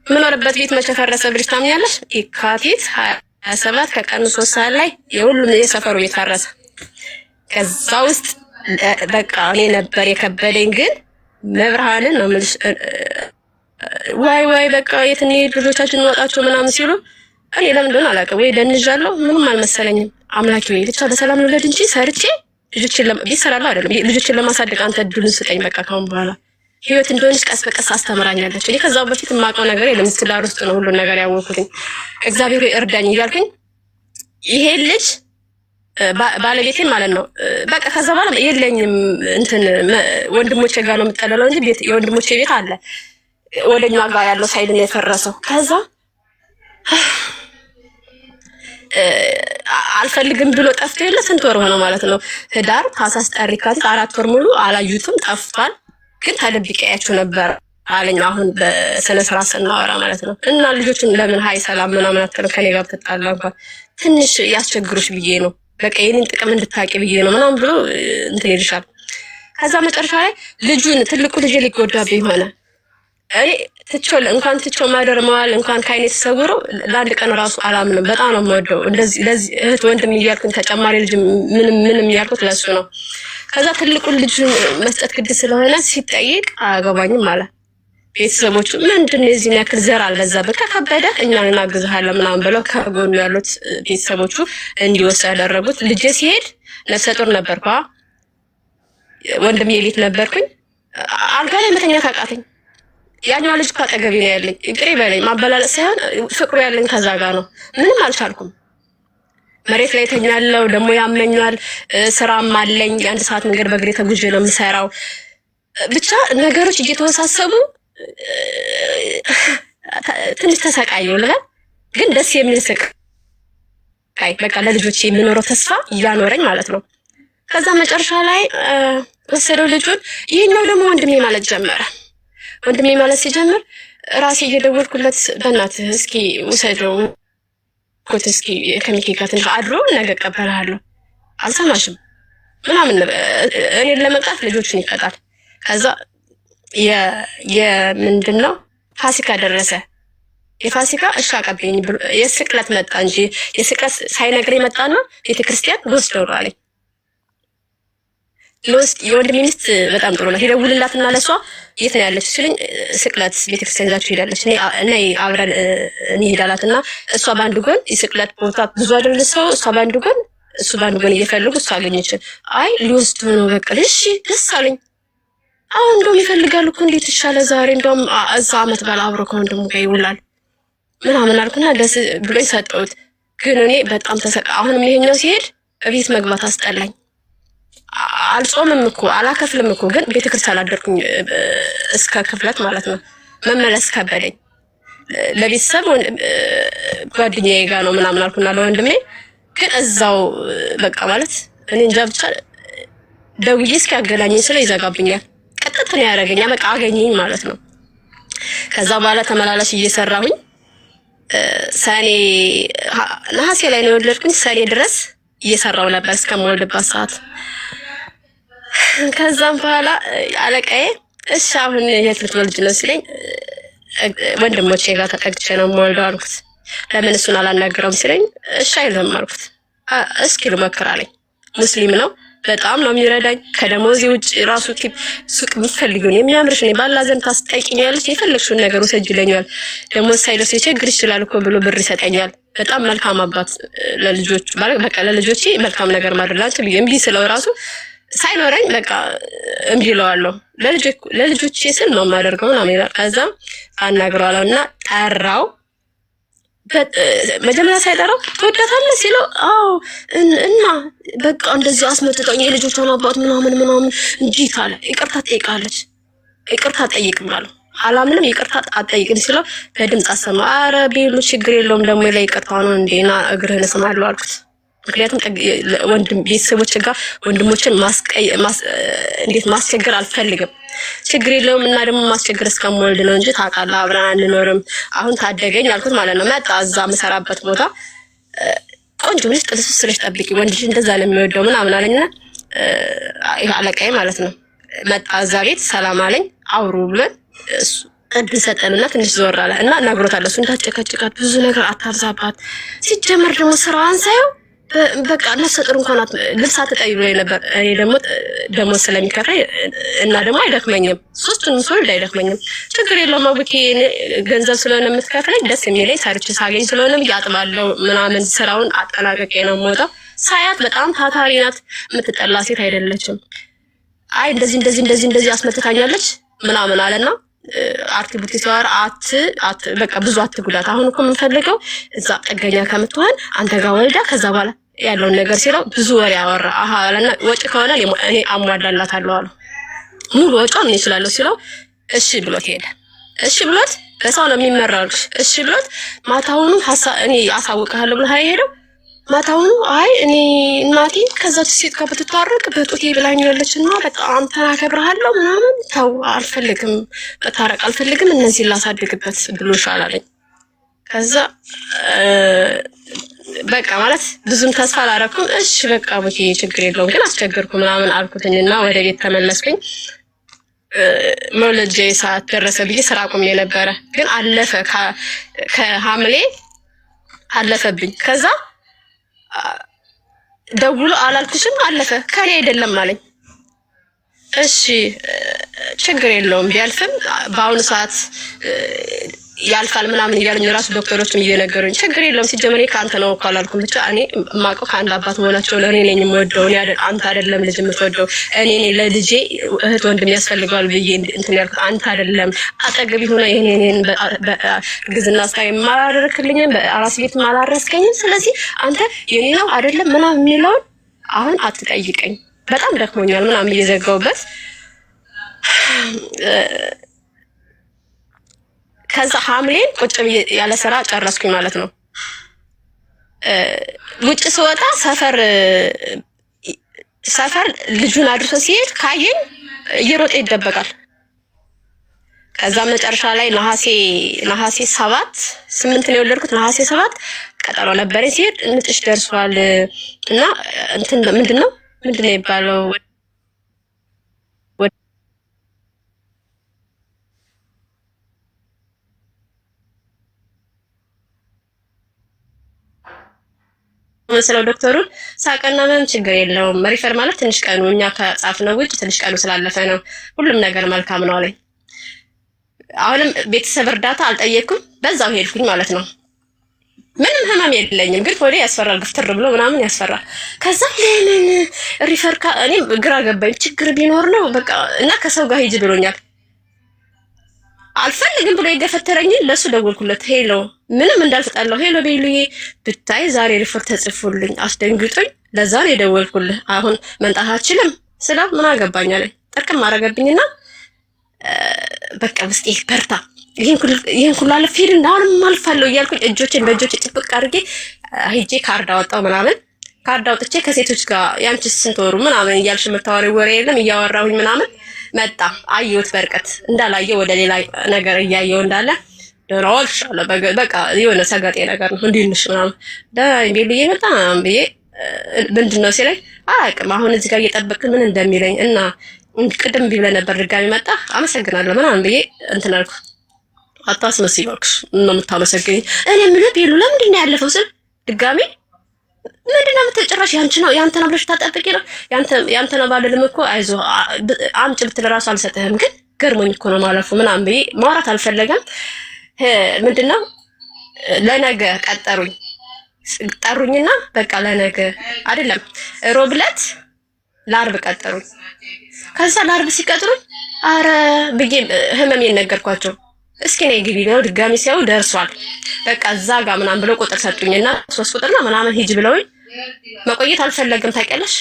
ምኖርበት ቤት መቼ ፈረሰ ብለሽ ታምኛለሽ? የካቲት 27 ከቀኑ 3 ሰዓት ላይ የሁሉም የሰፈሩ ቤት ፈረሰ። ከዛ ውስጥ በቃ እኔ ነበር የከበደኝ። ግን መብርሃንን ነው የምልሽ ዋይ በቃ የት እንሂድ ልጆቻችን እንወጣቸው ምናምን ሲሉ እኔ ለምን እንደሆነ አላውቅም ወይ ደንዣለሁ ምንም አልመሰለኝም። አምላኬ ወይ ብቻ በሰላም ልውለድ እንጂ ሰርቼ ልጆችን ለማሳደግ አንተ እድሉን ስጠኝ። በቃ ካሁን በኋላ ህይወት እንደሆነች ቀስ በቀስ አስተምራኛለች። እኔ ከዛው በፊት የማውቀው ነገር የለም። ትዳር ውስጥ ነው ሁሉ ነገር ያወኩትኝ። እግዚአብሔር እርዳኝ እያልኩኝ ይሄ ልጅ ባለቤቴን ማለት ነው በቃ ከዛ በኋላ የለኝም እንትን ወንድሞቼ ጋር ነው የምጠለለው እንጂ የወንድሞቼ ቤት አለ ወደኛ ጋር ያለው ሳይድ ነው የፈረሰው። ከዛ አልፈልግም ብሎ ጠፍቶ የለ ስንት ወር ሆነ ማለት ነው። ህዳር ታህሳስ ጥር የካቲት 4 ወር ሙሉ አላዩትም ጠፍቷል። ግን ተደብቄያቸው ነበር አለኝ። አሁን በስነ ስርዓት ስናወራ ማለት ነው። እና ልጆችን ለምን ሀይ ሰላም ምናምን አትልም ከኔ ጋር ተጣላ እንኳን ትንሽ ያስቸግሩሽ ብዬ ነው በቃ የኔን ጥቅም እንድታቂ ብዬ ነው ምናምን ብሎ እንትን ይልሻል። ከዛ መጨረሻ ላይ ልጁን ትልቁ ልጅ ሊጎዳብኝ ሆነ። እኔ ትቼው ማደር መዋል እንኳን ከአይኔ ተሰውሮ ለአንድ ቀን ራሱ አላምንም። በጣም ነው የምወደው እንደዚህ ለዚህ እህት ወንድም እያልኩኝ ተጨማሪ ልጅ ምንም እያልኩት ለሱ ነው። ከዛ ትልቁን ልጅ መስጠት ግድ ስለሆነ ሲጠይቅ አያገባኝም ማለት ቤተሰቦቹ ምንድነው የዚህን ያክል ዘር አልበዛበት ከከበደ እኛን እናግዝሃለን ምናምን ብለው ከጎኑ ያሉት ቤተሰቦቹ እንዲወስድ ያደረጉት። ልጄ ሲሄድ ነፍሰ ጡር ነበርኩ። ወንድሜ ቤት ነበርኩኝ። አልጋ ላይ መተኛት አቃተኝ። ያኛው ልጅ ካጠገቤ ነው ያለኝ። እግሬ በላይ ማበላለጥ ሳይሆን ፍቅሩ ያለኝ ከዛ ጋር ነው። ምንም አልቻልኩም። መሬት ላይ ተኛለው። ደግሞ ያመኛል። ስራም አለኝ። የአንድ ሰዓት መንገድ በእግሬ ተጉዤ ነው የምሰራው። ብቻ ነገሮች እየተወሳሰቡ ትንሽ ተሰቃየሁ ልበል። ግን ደስ የሚል ስቃይ በቃ ለልጆቼ የምኖረው ተስፋ እያኖረኝ ማለት ነው። ከዛ መጨረሻ ላይ ወሰደው ልጁን። ይሄኛው ደግሞ ወንድሜ ማለት ጀመረ። ወንድሜ ማለት ሲጀምር ራሴ እየደወልኩለት በእናትህ እስኪ ውሰደው ኮት እስኪ ከሚኪ ጋር ትንሽ አድሮ ነገ እቀበልሃለሁ አልሰማሽም ምናምን እኔን ለመቅጣት ልጆቹን ይቀጣል። ከዛ የምንድነው ፋሲካ ደረሰ። የፋሲካ እሺ አቀበኝ ብሎ የስቅለት መጣ እንጂ የስቅለት ሳይነግረኝ መጣና ቤተክርስቲያን ልወስደው ነው አለኝ። የወንድሜ ሚስት በጣም ጥሩ ነው። ይደውልላትና ለሷ የት ነው ያለች ሲልኝ ስቅለት ቤተክርስቲያን ይዛችሁ ሄዳለች። እኔ አብረን እንሄዳላትና እሷ ባንዱ ጎን የስቅለት ቦታ ብዙ አይደል ሰው እሷ ባንዱ ጎን እሱ ባንዱ ጎን እየፈለጉ እሷ አገኘች። አይ ሊወስዱ ነው በቃ እሺ ደስ አለኝ። አሁን እንደውም ይፈልጋሉ እኮ እንዴት ይሻለ ዛሬ እንደውም እዛ አመት በላ አብሮ ከወንድሙ ጋር ይውላል ምናምን አልኩና ደስ ብሎኝ ሰጠሁት። ግን እኔ በጣም አሁንም ይሄኛው ሲሄድ እቤት መግባት አስጠላኝ። አልጾምም እኮ አላከፍልም እኮ ግን ቤተክርስቲያን አደርኩኝ እስከ ክፍለት ማለት ነው። መመለስ ከበደኝ። ለቤተሰብ ጓደኛዬ ጋር ነው ምናምን አልኩና ለወንድሜ ግን እዛው በቃ ማለት እኔ እንጃ ብቻ ደውዬ እስኪያገናኘኝ ስለ ይዘጋብኛል። ቀጥታ ነው ያደረገኛል። በቃ አገኘኝ ማለት ነው። ከዛ በኋላ ተመላላሽ እየሰራሁኝ ሰኔ ነሐሴ ላይ ነው የወለድኩኝ። ሰኔ ድረስ እየሰራው ነበር እስከምወልድበት ሰዓት። ከዛም በኋላ አለቃዬ እሺ አሁን የት ልትወልጂ ነው ሲለኝ ወንድሞቼ ጋር ተጠግቼ ነው የምወልደው አልኩት። ለምን እሱን አላናግረውም ሲለኝ እሺ አይልም አልኩት። እስኪ ልሞክር አለኝ። ሙስሊም ነው፣ በጣም ነው የሚረዳኝ። ከደሞዜ ውጭ ራሱ ሱቅ የምትፈልጊውን የሚያምርሽ ነው ባላ ዘንድ ታስጠይቂኛለሽ፣ የፈለግሽውን ነገር ውሰጅ ይለኛል። ደሞዝ ሳይደርስ ሊቸግር ይችላል እኮ ብሎ ብር ይሰጠኛል። በጣም መልካም አባት ለልጆቹ ማለት በቃ ለልጆቼ መልካም ነገር ማድረጋቸው ብዬ እምቢ ስለው ራሱ ሳይኖረኝ በቃ እምቢ እለዋለሁ። ለልጆቼ ስል ነው የማደርገው ምናምን ይላል። ከዛም አናግረዋለሁ እና ጠራው። መጀመሪያ ሳይጠራው ትወዳታለህ ሲለው አዎ እና በቃ እንደዚህ አስመጥጠኝ የልጆቿን አባት ምናምን እንጂ ታለ ይቅርታ ጠይቃለች። ይቅርታ ጠይቅም አለው። አላምንም ይቅርታ አጠይቅም ሲለው በድምጽ አሰማ። አረ ቢሉ ችግር የለውም ደግሞ ለይቅርታ ነው እንዴና እግርህን ስማለሁ አልኩት። ምክንያቱም ወንድም ቤተሰቦች ጋር ወንድሞችን እንዴት ማስቸገር አልፈልግም። ችግር የለውም እና ደግሞ ማስቸገር እስከምወልድ ነው እንጂ ታውቃለህ አብረን አንኖርም። አሁን ታደገኝ አልኩት ማለት ነው። መጣ እዛ መሰራበት ቦታ ቆንጆ ነሽ ጥልስስ ስለሽ ጠብቂ ወንድሽ እንደዛ ነው የሚወደው ምናምን አለኝና ይሄ አለቃዬ ማለት ነው። መጣ እዛ ቤት ሰላም አለኝ። አውሩ ብለን እሱ እድል ሰጠንና ትንሽ ዞር አለ እና እናግሮታለሁ። እሱ እንዳጨቀጭቃት ብዙ ነገር አታብዛባት። ሲጀመር ደግሞ ስራዋን ሳየው በቃ ነፍሰ ጡር እንኳን ልብስ አትጠይብ ብሎኝ ነበር። እኔ ደግሞ ስለሚከፋኝ እና ደግሞ አይደክመኝም፣ ሶስቱንም ስወልድ አይደክመኝም። ችግር የለውም አቡኪ ገንዘብ ስለሆነ የምትከፍለኝ ደስ የሚለኝ ሰርች ሳገኝ ስለሆነ ያጥባለሁ ምናምን ስራውን አጠናቀቄ ነው የምወጣው። ሳያት በጣም ታታሪ ናት፣ የምትጠላ ሴት አይደለችም። አይ እንደዚህ አስመትታኛለች ምናምን አለና አርቲቡቲ ሲዋር በቃ ብዙ አትጉዳት። አሁን እኮ የምንፈልገው እዛ ጥገኛ ከምትሆን አንተ ጋር ወልዳ ከዛ በኋላ ያለውን ነገር ሲለው ብዙ ወሬ አወራ። አለና ወጪ ከሆነ እኔ አሟላላታለሁ አለው። ሙሉ ወጪውን እኔ እችላለሁ ሲለው እሺ ብሎት ሄደ። እሺ ብሎት በሰው ነው የሚመራው። እሺ ብሎት ማታውኑ እኔ አሳውቅሃለሁ ብሎ ሄደው ማታውኑ አይ እኔ እናቴ ከዛች ሴት ጋር ብትታረቅ በጡቴ ብላኛለችና በጣም ተናከብርሃለሁ ምናምን ተው አልፈልግም፣ መታረቅ አልፈልግም፣ እነዚህ ላሳድግበት ብሎሻል አለኝ። ከዛ በቃ ማለት ብዙም ተስፋ አላረኩም። እሺ በቃ ቦቴ ችግር የለውም ግን አስቸገርኩ ምናምን አልኩትኝና ወደ ቤት ተመለስኩኝ። መውለጃ ሰዓት ደረሰ ብዬ ስራ ቆሜ ነበረ፣ ግን አለፈ ከሐምሌ አለፈብኝ። ከዛ ደውሎ አላልኩሽም አለፈ ከኔ አይደለም አለኝ። እሺ ችግር የለውም ቢያልፍም በአሁኑ ሰዓት ያልፋል ምናምን እያሉኝ ራሱ ዶክተሮችም እየነገሩኝ ችግር የለውም ሲጀመር ከአንተ ነው እኮ አላልኩም። ብቻ እኔ የማውቀው ከአንድ አባት መሆናቸው ለእኔ ነኝ የምወደው። አንተ አይደለም ልጅ የምትወደው። እኔ ለልጄ እህት ወንድም ያስፈልገዋል ብዬ እንትን ያልኩት አንተ አይደለም። አጠገቢ ሆነ ይሄን በግዝና ስታይ ማላደረክልኝም በአራስ ቤት ማላረስከኝም። ስለዚህ አንተ የኔ ነው አይደለም ምናምን የሚለውን አሁን አትጠይቀኝ፣ በጣም ደክሞኛል ምናምን እየዘጋውበት ከዛ ሐምሌን ቁጭ ያለ ስራ ጨረስኩኝ ማለት ነው። ውጭ ስወጣ ሰፈር ልጁን አድርሶ ሲሄድ ካየኝ እየሮጠ ይደበቃል። ከዛ መጨረሻ ላይ ነሐሴ 8 ነው የወለድኩት። ነሐሴ 7 ቀጠሮ ነበረ። ሲሄድ ምጥሽ ደርሷል እና እንትን ምንድነው የሚባለው መስለው ዶክተሩን ሳቀና ምንም ችግር የለውም ሪፈር ማለት ትንሽ ቀኑ እኛ ከጻፍነው ውጭ ትንሽ ቀኑ ስላለፈ ነው፣ ሁሉም ነገር መልካም ነው አለኝ። አሁንም ቤተሰብ እርዳታ አልጠየቅኩም፣ በዛው ሄድኩኝ ማለት ነው። ምንም ህመም የለኝም፣ ግን ወዲያ ያስፈራል፣ ግፍትር ብሎ ምናምን ያስፈራል። ከዛ ለምን ሪፈር እኔ ግራ ገባኝ። ችግር ቢኖር ነው በቃ እና ከሰው ጋር ሂጅ ብሎኛል። አልፈልግም ብሎ የገፈተረኝ ለሱ ደወልኩለት። ሄሎ ምንም እንዳልተጣላው ሄሎ ቤሉዬ ብታይ ዛሬ ሪፖርት ተጽፎልኝ አስደንግጦኝ ለዛ ነው የደወልኩልህ። አሁን መንጣት አልችልም ስለ ምን አገባኝ አለኝ። ጥርቅም አደረገብኝና በቃ ውስጤ በርታ ይሄን ሁሉ አለፍ ሄድን አሁንም አልፋለሁ እያልኩኝ እጆቼን በእጆቼ ጥብቅ አድርጌ ሂጄ ካርድ አወጣው ምናምን ካርድ አውጥቼ ከሴቶች ጋር ያንቺ ስንት ወሩ ምናምን እያልሽ የምታወሪው ወሬ የለም እያወራሁኝ ምናምን መጣ። አየሁት በርቀት እንዳላየው ወደ ሌላ ነገር እያየው እንዳለ ደራውልሽ አለ በቃ የሆነ ሰጋጤ ነገር ነው እንዲንሽ ምናምን ቢልዬ መጣ ብዬ ምንድነው ሲለኝ አያውቅም። አሁን እዚህ ጋር እየጠበቅን ምን እንደሚለኝ እና ቅድም ቢብለ ነበር ድጋሚ መጣ አመሰግናለሁ ምናምን ብዬ እንትን አልኩ። አታስመስይ እባክሽ ነው የምታመሰግኝ። እኔ ምን ቢሉ ለምንድን ነው ያለፈው ስል ድጋሚ ምንድን ነው የምትጨራሽ ያንቺ ነው ያንተ ነው ብለሽ ታጠብቂ ነው ያንተ ነው ባልልም እኮ አይዞህ አምጪ ብትል እራሱ አልሰጥህም፣ ግን ገርሞኝ እኮ ነው ማለፉ ምናምን ብዬ ማውራት አልፈለገም። ምንድነው ለነገ ቀጠሩኝ ጠሩኝና በቃ ለነገ አይደለም ሮብ ዕለት ለአርብ ቀጠሩኝ። ከዛ ለአርብ ሲቀጥሩኝ አረ ብዬ ህመሜን ነገርኳቸው። እስኪ ነይ ግቢ ነው ድጋሚ ሲያው ደርሷል በቃ እዛ ጋር ምናምን ብለው ቁጥር ሰጡኝና 3 ቁጥርና ምናምን ሂጅ ብለውኝ መቆየት አልፈለግም ታውቂያለሽ።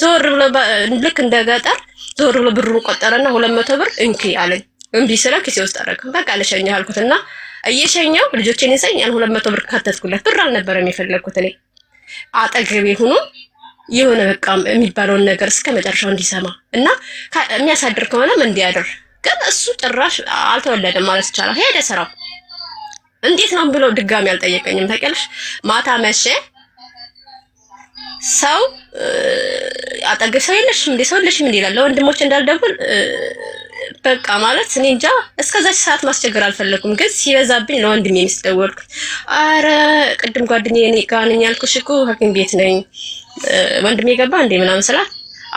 ዞር ብሎ ልክ እንደ ገጠር ዞር ብሎ ብሩን ቆጠረና 200 ብር እንኪ አለኝ። እምቢ ስለ ኪሴ ውስጥ አደረገ። በቃ ልሸኝህ አልኩትና እየሸኘው ልጆቼን ይሰኝ 200 ብር ከተትኩለት። ብር አልነበረም የፈለግኩት እኔ አጠገቤ ሆኖ የሆነ በቃ የሚባለውን ነገር እስከ መጨረሻው እንዲሰማ እና የሚያሳድር ከሆነም እንዲያድር። ግን እሱ ጭራሽ አልተወለደም ማለት ይቻላል። ሄደ ስራው። እንዴት ነው ብሎ ድጋሚ አልጠየቀኝም ታውቂያለሽ። ማታ መሸ። ሰው አጠገብ ሰው የለሽም እንዴ ሰው የለሽም እንዴ ይላል። ለወንድሞች እንዳልደውል በቃ ማለት እኔ እንጃ እስከዛች ሰዓት ማስቸገር አልፈለኩም። ግን ሲበዛብኝ ለወንድሜ ሚስት ደወልኩት። አረ ቅድም ጓደኛዬ እኔ ጋር ነኝ ያልኩሽ እኮ ሐኪም ቤት ነኝ ወንድሜ ገባ እንዴ ምናምን ስላት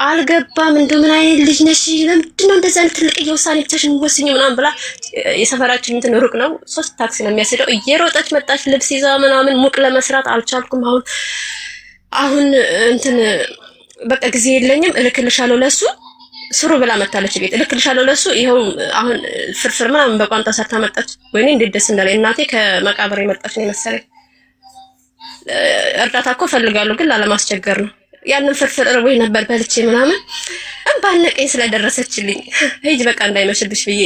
አልገባም እንደው ምን አይነት ልጅ ነሽ ለምንድን ነው እንደዛ ትልቅ የውሳኔ ብቻሽን ወስኝ ምናምን ብላ የሰፈራችን እንትን ሩቅ ነው 3 ታክሲ ነው የሚያስሄደው እየሮጠች መጣች። ልብስ ይዛ ምናምን ሙቅ ለመስራት አልቻልኩም። አሁን እንትን በቃ ጊዜ የለኝም እልክልሻለሁ ለሱ ስሩ ብላ መታለች ቤት እልክልሻለሁ ለሱ ይሄው አሁን ፍርፍር ምናምን በቋንጣ ሰርታ መጣች። ወይኔ እንዴት ደስ እንዳለኝ እናቴ ከመቃብር የመጣች ነው መሰለኝ። እርዳታ እኮ ፈልጋለሁ ግን ላለማስቸገር ነው። ያንን ፍርፍር እርቦኝ ነበር በልቼ ምናምን ባነቀኝ ስለደረሰችልኝ ሂጅ በቃ እንዳይመሽብሽ ብዬ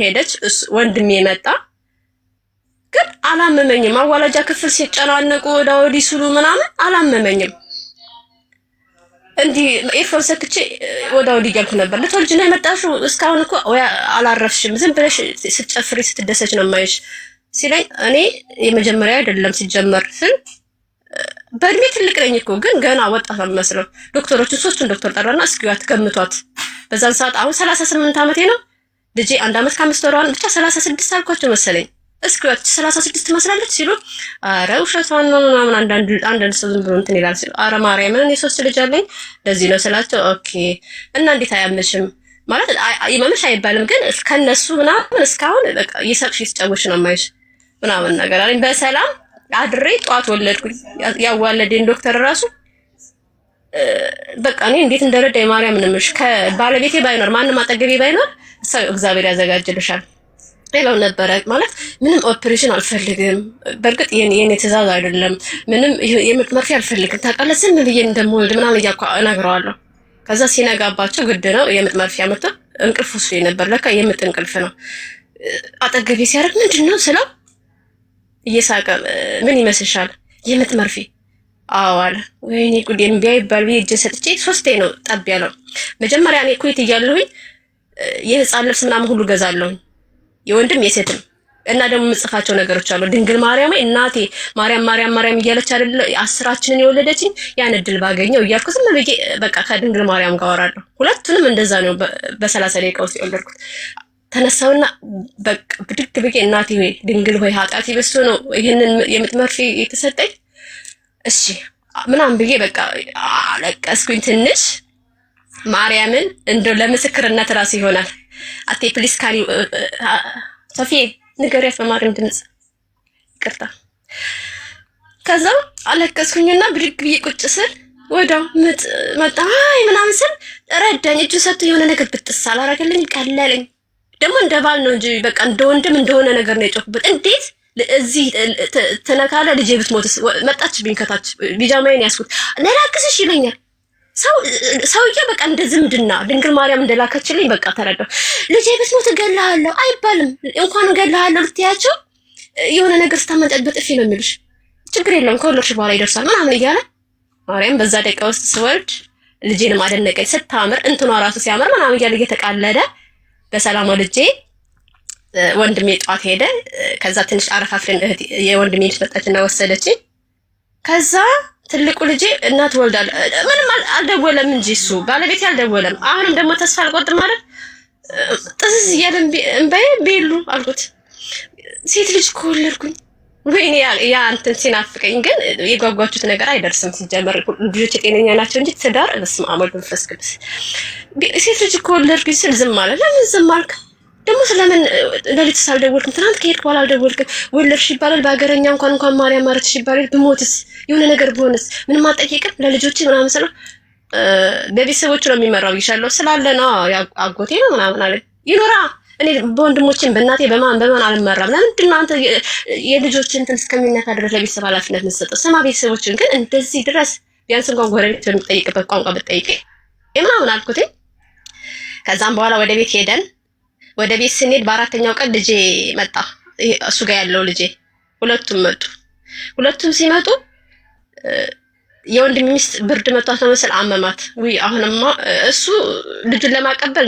ሄደች። ወንድሜ መጣ ግን አላመመኝም። አዋላጃ ክፍል ሲጨናነቁ ወደ ወዲህ ሲሉ ምናምን አላመመኝም። እንዲህ ኤርፎን ሰክቼ ወደ ወዲህ እያልኩ ነበር። ልትወልጂ ነው የመጣሽው እስካሁን እኮ ወይ አላረፍሽም ዝም ብለሽ ስትጨፍሪ ስትደሰች ነው የማይሽ ሲለኝ እኔ የመጀመሪያ አይደለም ሲጀመር ስል በእድሜ ትልቅ ነኝ እኮ ግን ገና ወጣት ነው የምመስለው። ዶክተሮቹ 3ቱን ዶክተር ጠራና እስኪዋት ገምቷት በዛን ሰዓት አሁን 38 ዓመቴ ነው። ልጄ 1 ዓመት ከ5 ወሯን ብቻ 36 አልኳቸው መሰለኝ። እስኪዋት 36 ትመስላለች ሲሉ አረ ውሸቷን ነው ምናምን አንዳንድ ሰው ዝም ብሎ እንትን ይላል ሲሉ አረ ማርያምን የ3 ልጅ አለኝ ለዚህ ነው ስላቸው ኦኬ እና እንዴት አያምሽም ማለት ይመምሽ አይባልም ግን ከነሱ ምናምን እስካሁን በቃ ይሰቅሽ ይስጨውሽ ነው የማይሽ ምናምን ነገር አለኝ። በሰላም አድሬ ጧት ወለድኩኝ። ያዋለደኝ ዶክተር ራሱ በቃ እኔ እንዴት እንደረዳኝ ማርያም ንምሽ ከባለቤቴ ባይኖር ማንም አጠገቤ ባይኖር ሰው እግዚአብሔር ያዘጋጅልሻል ይለው ነበረ። ማለት ምንም ኦፕሬሽን አልፈልግም። በእርግጥ የኔ ትእዛዝ አይደለም። ምንም የምጥ መርፌ አልፈልግም ታውቃለህ ዝም ብዬ እንደምወልድ ምናምን እያልኩ እነግረዋለሁ። ከዛ ሲነጋባቸው ግድ ነው የምጥ መርፌ አመጣ። እንቅልፍ ወስዶኝ ነበር ለካ የምጥ እንቅልፍ ነው። አጠገቤ ሲያደርግ ምንድነው ስለው እየሳቀ ምን ይመስልሻል የምጥ መርፌ አዎ አለ። ወይኔ ጉዴ እምቢ አይባል ብዬ እጄን ሰጥቼ 3 ነው ጠብ ያለው። መጀመሪያ እኔ ኩዌት እያለሁኝ የህፃን ልብስ ምናምን ሁሉ ገዛለሁኝ የወንድም የሴትም እና ደግሞ የምጽፋቸው ነገሮች አሉ። ድንግል ማርያም እናቴ ማርያም እያለች አይደል 10አችንን የወለደችኝ ያን እድል ባገኘው እያልኩ ዝም ብዬ በቃ ከድንግል ማርያም ጋር አወራለሁ። ሁለቱንም እንደዛ ነው በ30 ደቂቃ ውስጥ የወለድኩት። ተነሳውና በቃ ብድግ ብዬ እናቴ ሆይ ድንግል ሆይ ኃጢአቴ በዝቶ ነው ይሄንን የምጥ መርፌ የተሰጠኝ እሺ ምናምን ብዬ በቃ አለቀስኩኝ ትንሽ። ማርያምን እንደው ለምስክርነት ራስ ይሆናል። አቴ ፕሊስ ካሪ ሶፊ ንገሪያት በማርያም ድምጽ ይቅርታ። ከዛ አለቀስኩኝና ብድግ ብዬ ቁጭ ስል ወዳው ምጥ መጣ ምናምን ስል ረዳኝ። እጁ ሰጥቶ የሆነ ነገር ብጥስ አላረገልኝ ቀለለኝ። ደግሞ እንደ ባል ነው እንጂ በቃ እንደ ወንድም እንደሆነ ነገር ነው የጮህበት። እንዴት እዚህ ተነካለ ልጄ ብትሞትስ መጣችብኝ ከታች ቢጃማዬን ያስኩት ለላክስሽ ይለኛል። ሰውዬ በቃ እንደ ዝምድና ድንግል ማርያም እንደላከችልኝ በቃ ተረዳሁ። ልጄ ብትሞት እገልሃለሁ አይባልም። እንኳን እገልሃለሁ ልትያቸው የሆነ ነገር ስታመጣጥ በጥፊ ነው የሚሉሽ። ችግር የለም ከወለድሽ በኋላ ይደርሳል ምናምን እያለ ማርያም በዛ ደቂቃ ውስጥ ስወልድ ልጄንም አደነቀኝ። ስታምር እንትኗ ራሱ ሲያምር ምናምን እያለ እየተቃለደ በሰላም ወልጄ ወንድሜ ጧት ሄደ። ከዛ ትንሽ አረፋፍረን እህት የወንድሜ ልጅ መጣችና ወሰደችኝ። ከዛ ትልቁ ልጄ እናት ወልዳለ ምንም አልደወለም እንጂ እሱ ባለቤቴ አልደወለም። አሁንም ደግሞ ተስፋ አልቆርጥም ማለት ጥዝ እያለን እንበይ ቤሉ አልኩት ሴት ልጅ ከወለድኩኝ ወይኔ ያ እንትን ሲናፍቀኝ፣ ግን የጓጓችሁት ነገር አይደርስም። ሲጀመር ልጆች ጤነኛ ናቸው እንጂ ትዳር በስመ አብ ወወልድ ወመንፈስ ቅዱስ። ሴት ልጅ ከወለድኩኝ ስል ዝም አለ። ለምን ዝም አልክ? ደግሞ ስለምን ለሊት ሳልደወልክም? ትናንት ከሄድክ በኋላ አልደወልክም? ወለድሽ ይባላል በሀገረኛ እንኳን ማርያም ማረትሽ ይባላል። ብሞትስ የሆነ ነገር ብሆንስ ምንም አልጠየቅም ለልጆች ምናምን ስለው በቤተሰቦቹ ነው የሚመራው ይሻለው ስላለ ነው አጎቴ ነው ምናምን አለ። ይኖራ እኔ በወንድሞችን በእናቴ በማን አልመራም። ለምንድን ነው አንተ የልጆችን እንትን እስከሚነካ ድረስ ለቤተሰብ ኃላፊነት የምትሰጠው? ስማ ቤተሰቦችን ግን እንደዚህ ድረስ ቢያንስ እንኳን ጎረቤት በሚጠይቅበት ቋንቋ ብትጠይቅ ምናምን አልኩት። ከዛም በኋላ ወደ ቤት ሄደን ወደ ቤት ስንሄድ በአራተኛው ቀን ልጄ መጣ። እሱ ጋር ያለው ልጄ ሁለቱም መጡ። ሁለቱም ሲመጡ የወንድሜ ሚስት ብርድ መቷት ነው መሰል አመማት። ውይ አሁንማ እሱ ልጁን ለማቀበል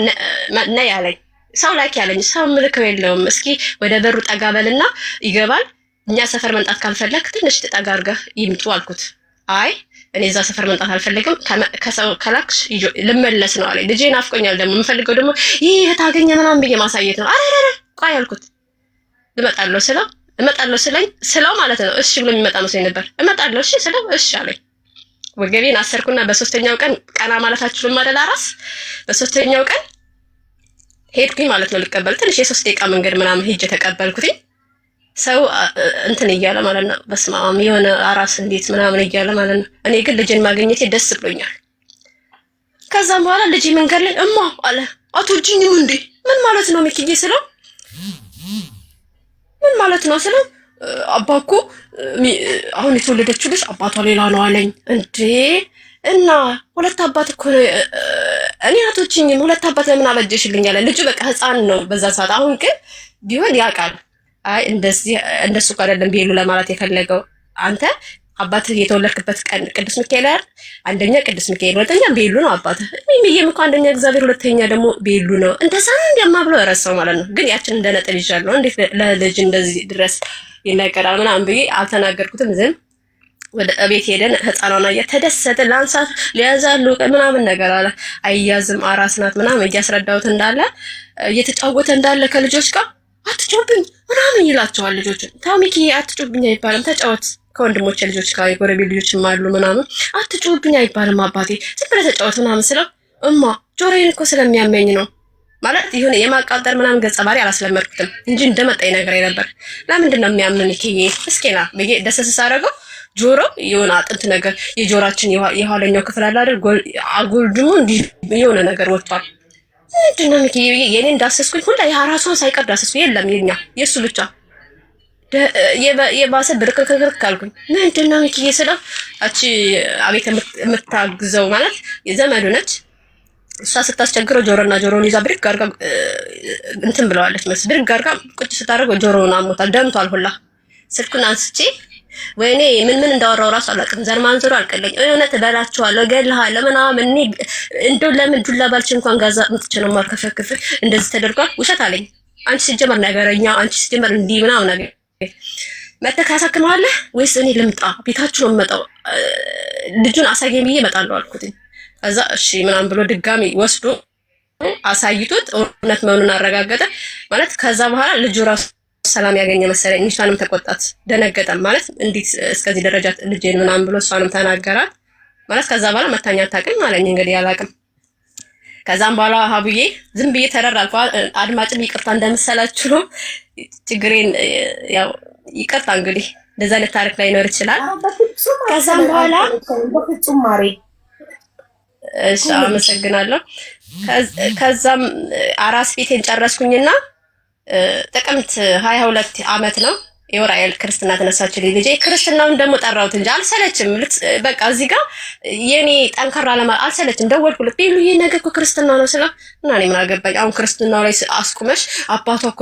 ነይ ያለኝ ሰው ላኪ ያለኝ ሰው ምልክው የለውም። እስኪ ወደ በሩ ጠጋ በልና ይገባል። እኛ ሰፈር መምጣት ካልፈለክ ትንሽ ጠጋ አድርገህ ይምጡ አልኩት። አይ እኔ እዛ ሰፈር መምጣት አልፈልግም፣ ከሰው ከላክሽ ልመለስ ነው አለኝ። ልጄ ናፍቆኛል፣ ደግሞ የምፈልገው ደግሞ ይሄ ታገኘ ምናምን ብዬ ማሳየት ነው። አረ ቆይ አልኩት። እመጣለሁ ስለው ማለት ነው እሺ ብሎ የሚመጣ መስሎኝ ነበር። እመጣለሁ እሺ ስለው እሺ አለኝ። ወገቤን አሰርኩና በሶስተኛው ቀን ቀና ማለት አልችልም አይደል አራስ። በሶስተኛው ቀን ሄድኩኝ ማለት ነው ልቀበል። ትንሽ የ3 ደቂቃ መንገድ ምናምን ሄጄ ተቀበልኩኝ። ሰው እንትን እያለ ማለት ነው በስመ አብ የሆነ አራስ እንዴት ምናምን እያለ ማለት ነው። እኔ ግን ልጅን ማግኘቴ ደስ ብሎኛል። ከዛም በኋላ ልጅ መንገድ ላይ እማ አለ አትወጂኝም እንዴ? ምን ማለት ነው ሚኪዬ ስለው ምን ማለት ነው ስለው አባኩ አሁን የተወለደችው ልጅ አባቷ ሌላ ነው አለኝ። እንዴ እና ሁለት አባት እኮ እኔ አትወጂኝም ሁለት አባት ለምን አበጀሽልኝ አለ። ልጁ በቃ ህፃን ነው በዛ ሰዓት። አሁን ግን ቢሆን ያውቃል። አይ እንደሱ እኮ አይደለም ቢሉ ለማለት የፈለገው አንተ አባትህ የተወለድክበት ቀን ቅዱስ ሚካኤል አይደል? አንደኛ ቅዱስ ሚካኤል፣ ሁለተኛ ቤሉ ነው አባትህ። እኔም እኮ አንደኛ እግዚአብሔር፣ ሁለተኛ ደግሞ ቤሉ ነው። እንደዛ እንደማ ብሎ ረሳው ማለት ነው። ግን ያችን እንደ ነጥል ይዣለሁ። እንዴት ለልጅ እንደዚህ ድረስ ይነገራል ምናምን ብዬ አልተናገርኩትም። ዝም ወደ ቤት ሄደን ህፃኗን እየተደሰተ ላንሳት ሊያዛሉ ምናምን ነገር አለ። አያዝም አራስ ናት ምናምን እያስረዳሁት እንዳለ እየተጫወተ እንዳለ ከልጆች ጋር አትጮብኝ ምናምን ይላቸዋል ልጆችን። ታሚኪ አትጮብኝ አይባልም፣ ተጫወት ከወንድሞቼ ልጆች ጋር የጎረቤት ልጆችም አሉ ምናምን። አትጮብኝ አይባልም አባቴ ዝም ብለህ ተጫወት ምናምን ስለው እማ ጆሮዬን እኮ ስለሚያመኝ ነው ማለት ይሁን የማቃጠር ምናምን ገጸ ባህሪ አላስለመድኩትም እንጂ እንደመጣኝ ነገር ነበር። ለምንድን ነው የሚያምን ይሄ እስኪና ብዬ ደሰስ ሳደርገው ጆሮ የሆነ አጥንት ነገር የጆሮአችን የኋለኛው ክፍል አለ አይደል አጎልድሞ እንዲህ የሆነ ነገር ወጥቷል። ምንድን ነው ሚኪ የኔ እንዳሰስኩኝ ሁላ የራሷን ሳይቀር ዳሰስኩ። የለም የኛ የሱ ብቻ የባሰ ብርክርክርክ ካልኩኝ ምንድን ነው ሚኪ ስለው አቺ አቤት የምታግዘው ማለት የዘመዱ ነች። እሷ ስታስቸግረው ጆሮና ጆሮውን ይዛ ብድግ አድርጋ እንትን ብለዋለች መስ ብድግ አድርጋ ቁጭ ስታደርገው ጆሮውን አሞታል፣ ደምቷል ሁላ። ስልኩን አንስቼ ወይኔ ምን እንዳወራው ራሱ አላውቅም። ዘር ማንዘሩ አልቀለኝ። እውነት እበላችኋለሁ እገልሃለሁ ምናምን እኔ እንደው ለምን ዱላ ባልች እንኳን ጋዛ ምጥቼ ነው ማርከፈክፍ እንደዚህ ተደርጓል። ውሸት አለኝ። አንቺ ሲጀመር ነገረኛ፣ አንቺ ሲጀመር እንዲህ ምናምን ነገር መተካሳክመዋለህ ወይስ እኔ ልምጣ? ቤታችሁ ነው የምመጣው፣ ልጁን አሳየኝ ብዬ እመጣለሁ አልኩት። ከዛ እሺ ምናምን ብሎ ድጋሚ ወስዶ አሳይቶት እውነት መሆኑን አረጋገጠ ማለት። ከዛ በኋላ ልጁ ራሱ ሰላም ያገኘ መሰለኝ። እሷንም ተቆጣት፣ ደነገጠም ማለት እንዴት እስከዚህ ደረጃ ልጄን ምናምን ብሎ እሷንም ተናገራት ማለት። ከዛ በኋላ መታኛ አታውቅም አለኝ። እንግዲህ አላውቅም። ከዛም በኋላ ሀቡዬ ዝም ብዬ ተረር አልኳ። አድማጭም ይቅርታ እንደምሰላችሁ ነው ችግሬን ያው ይቅርታ እንግዲህ እንደዛ አይነት ታሪክ ላይ ይኖር ይችላል። ከዛም በኋላ በፍጹም ማሬ እሺ አመሰግናለሁ። ከዛም አራስ ቤቴን ጨረስኩኝና ጥቅምት 22 ዓመት ነው የወራኤል ክርስትና ተነሳችልኝ ልጄ። ክርስትናውን ደግሞ ጠራሁት እንጂ አልሰለችም። በቃ እዚህ ጋር የኔ ጠንከራ ለማ አልሰለችም። ደወልኩለት ቤሉ ይሄ ነገር እኮ ክርስትና ነው ስለ እና እኔ ምን አገባኝ አሁን ክርስትናው ላይ አስቁመሽ አባቷ እኮ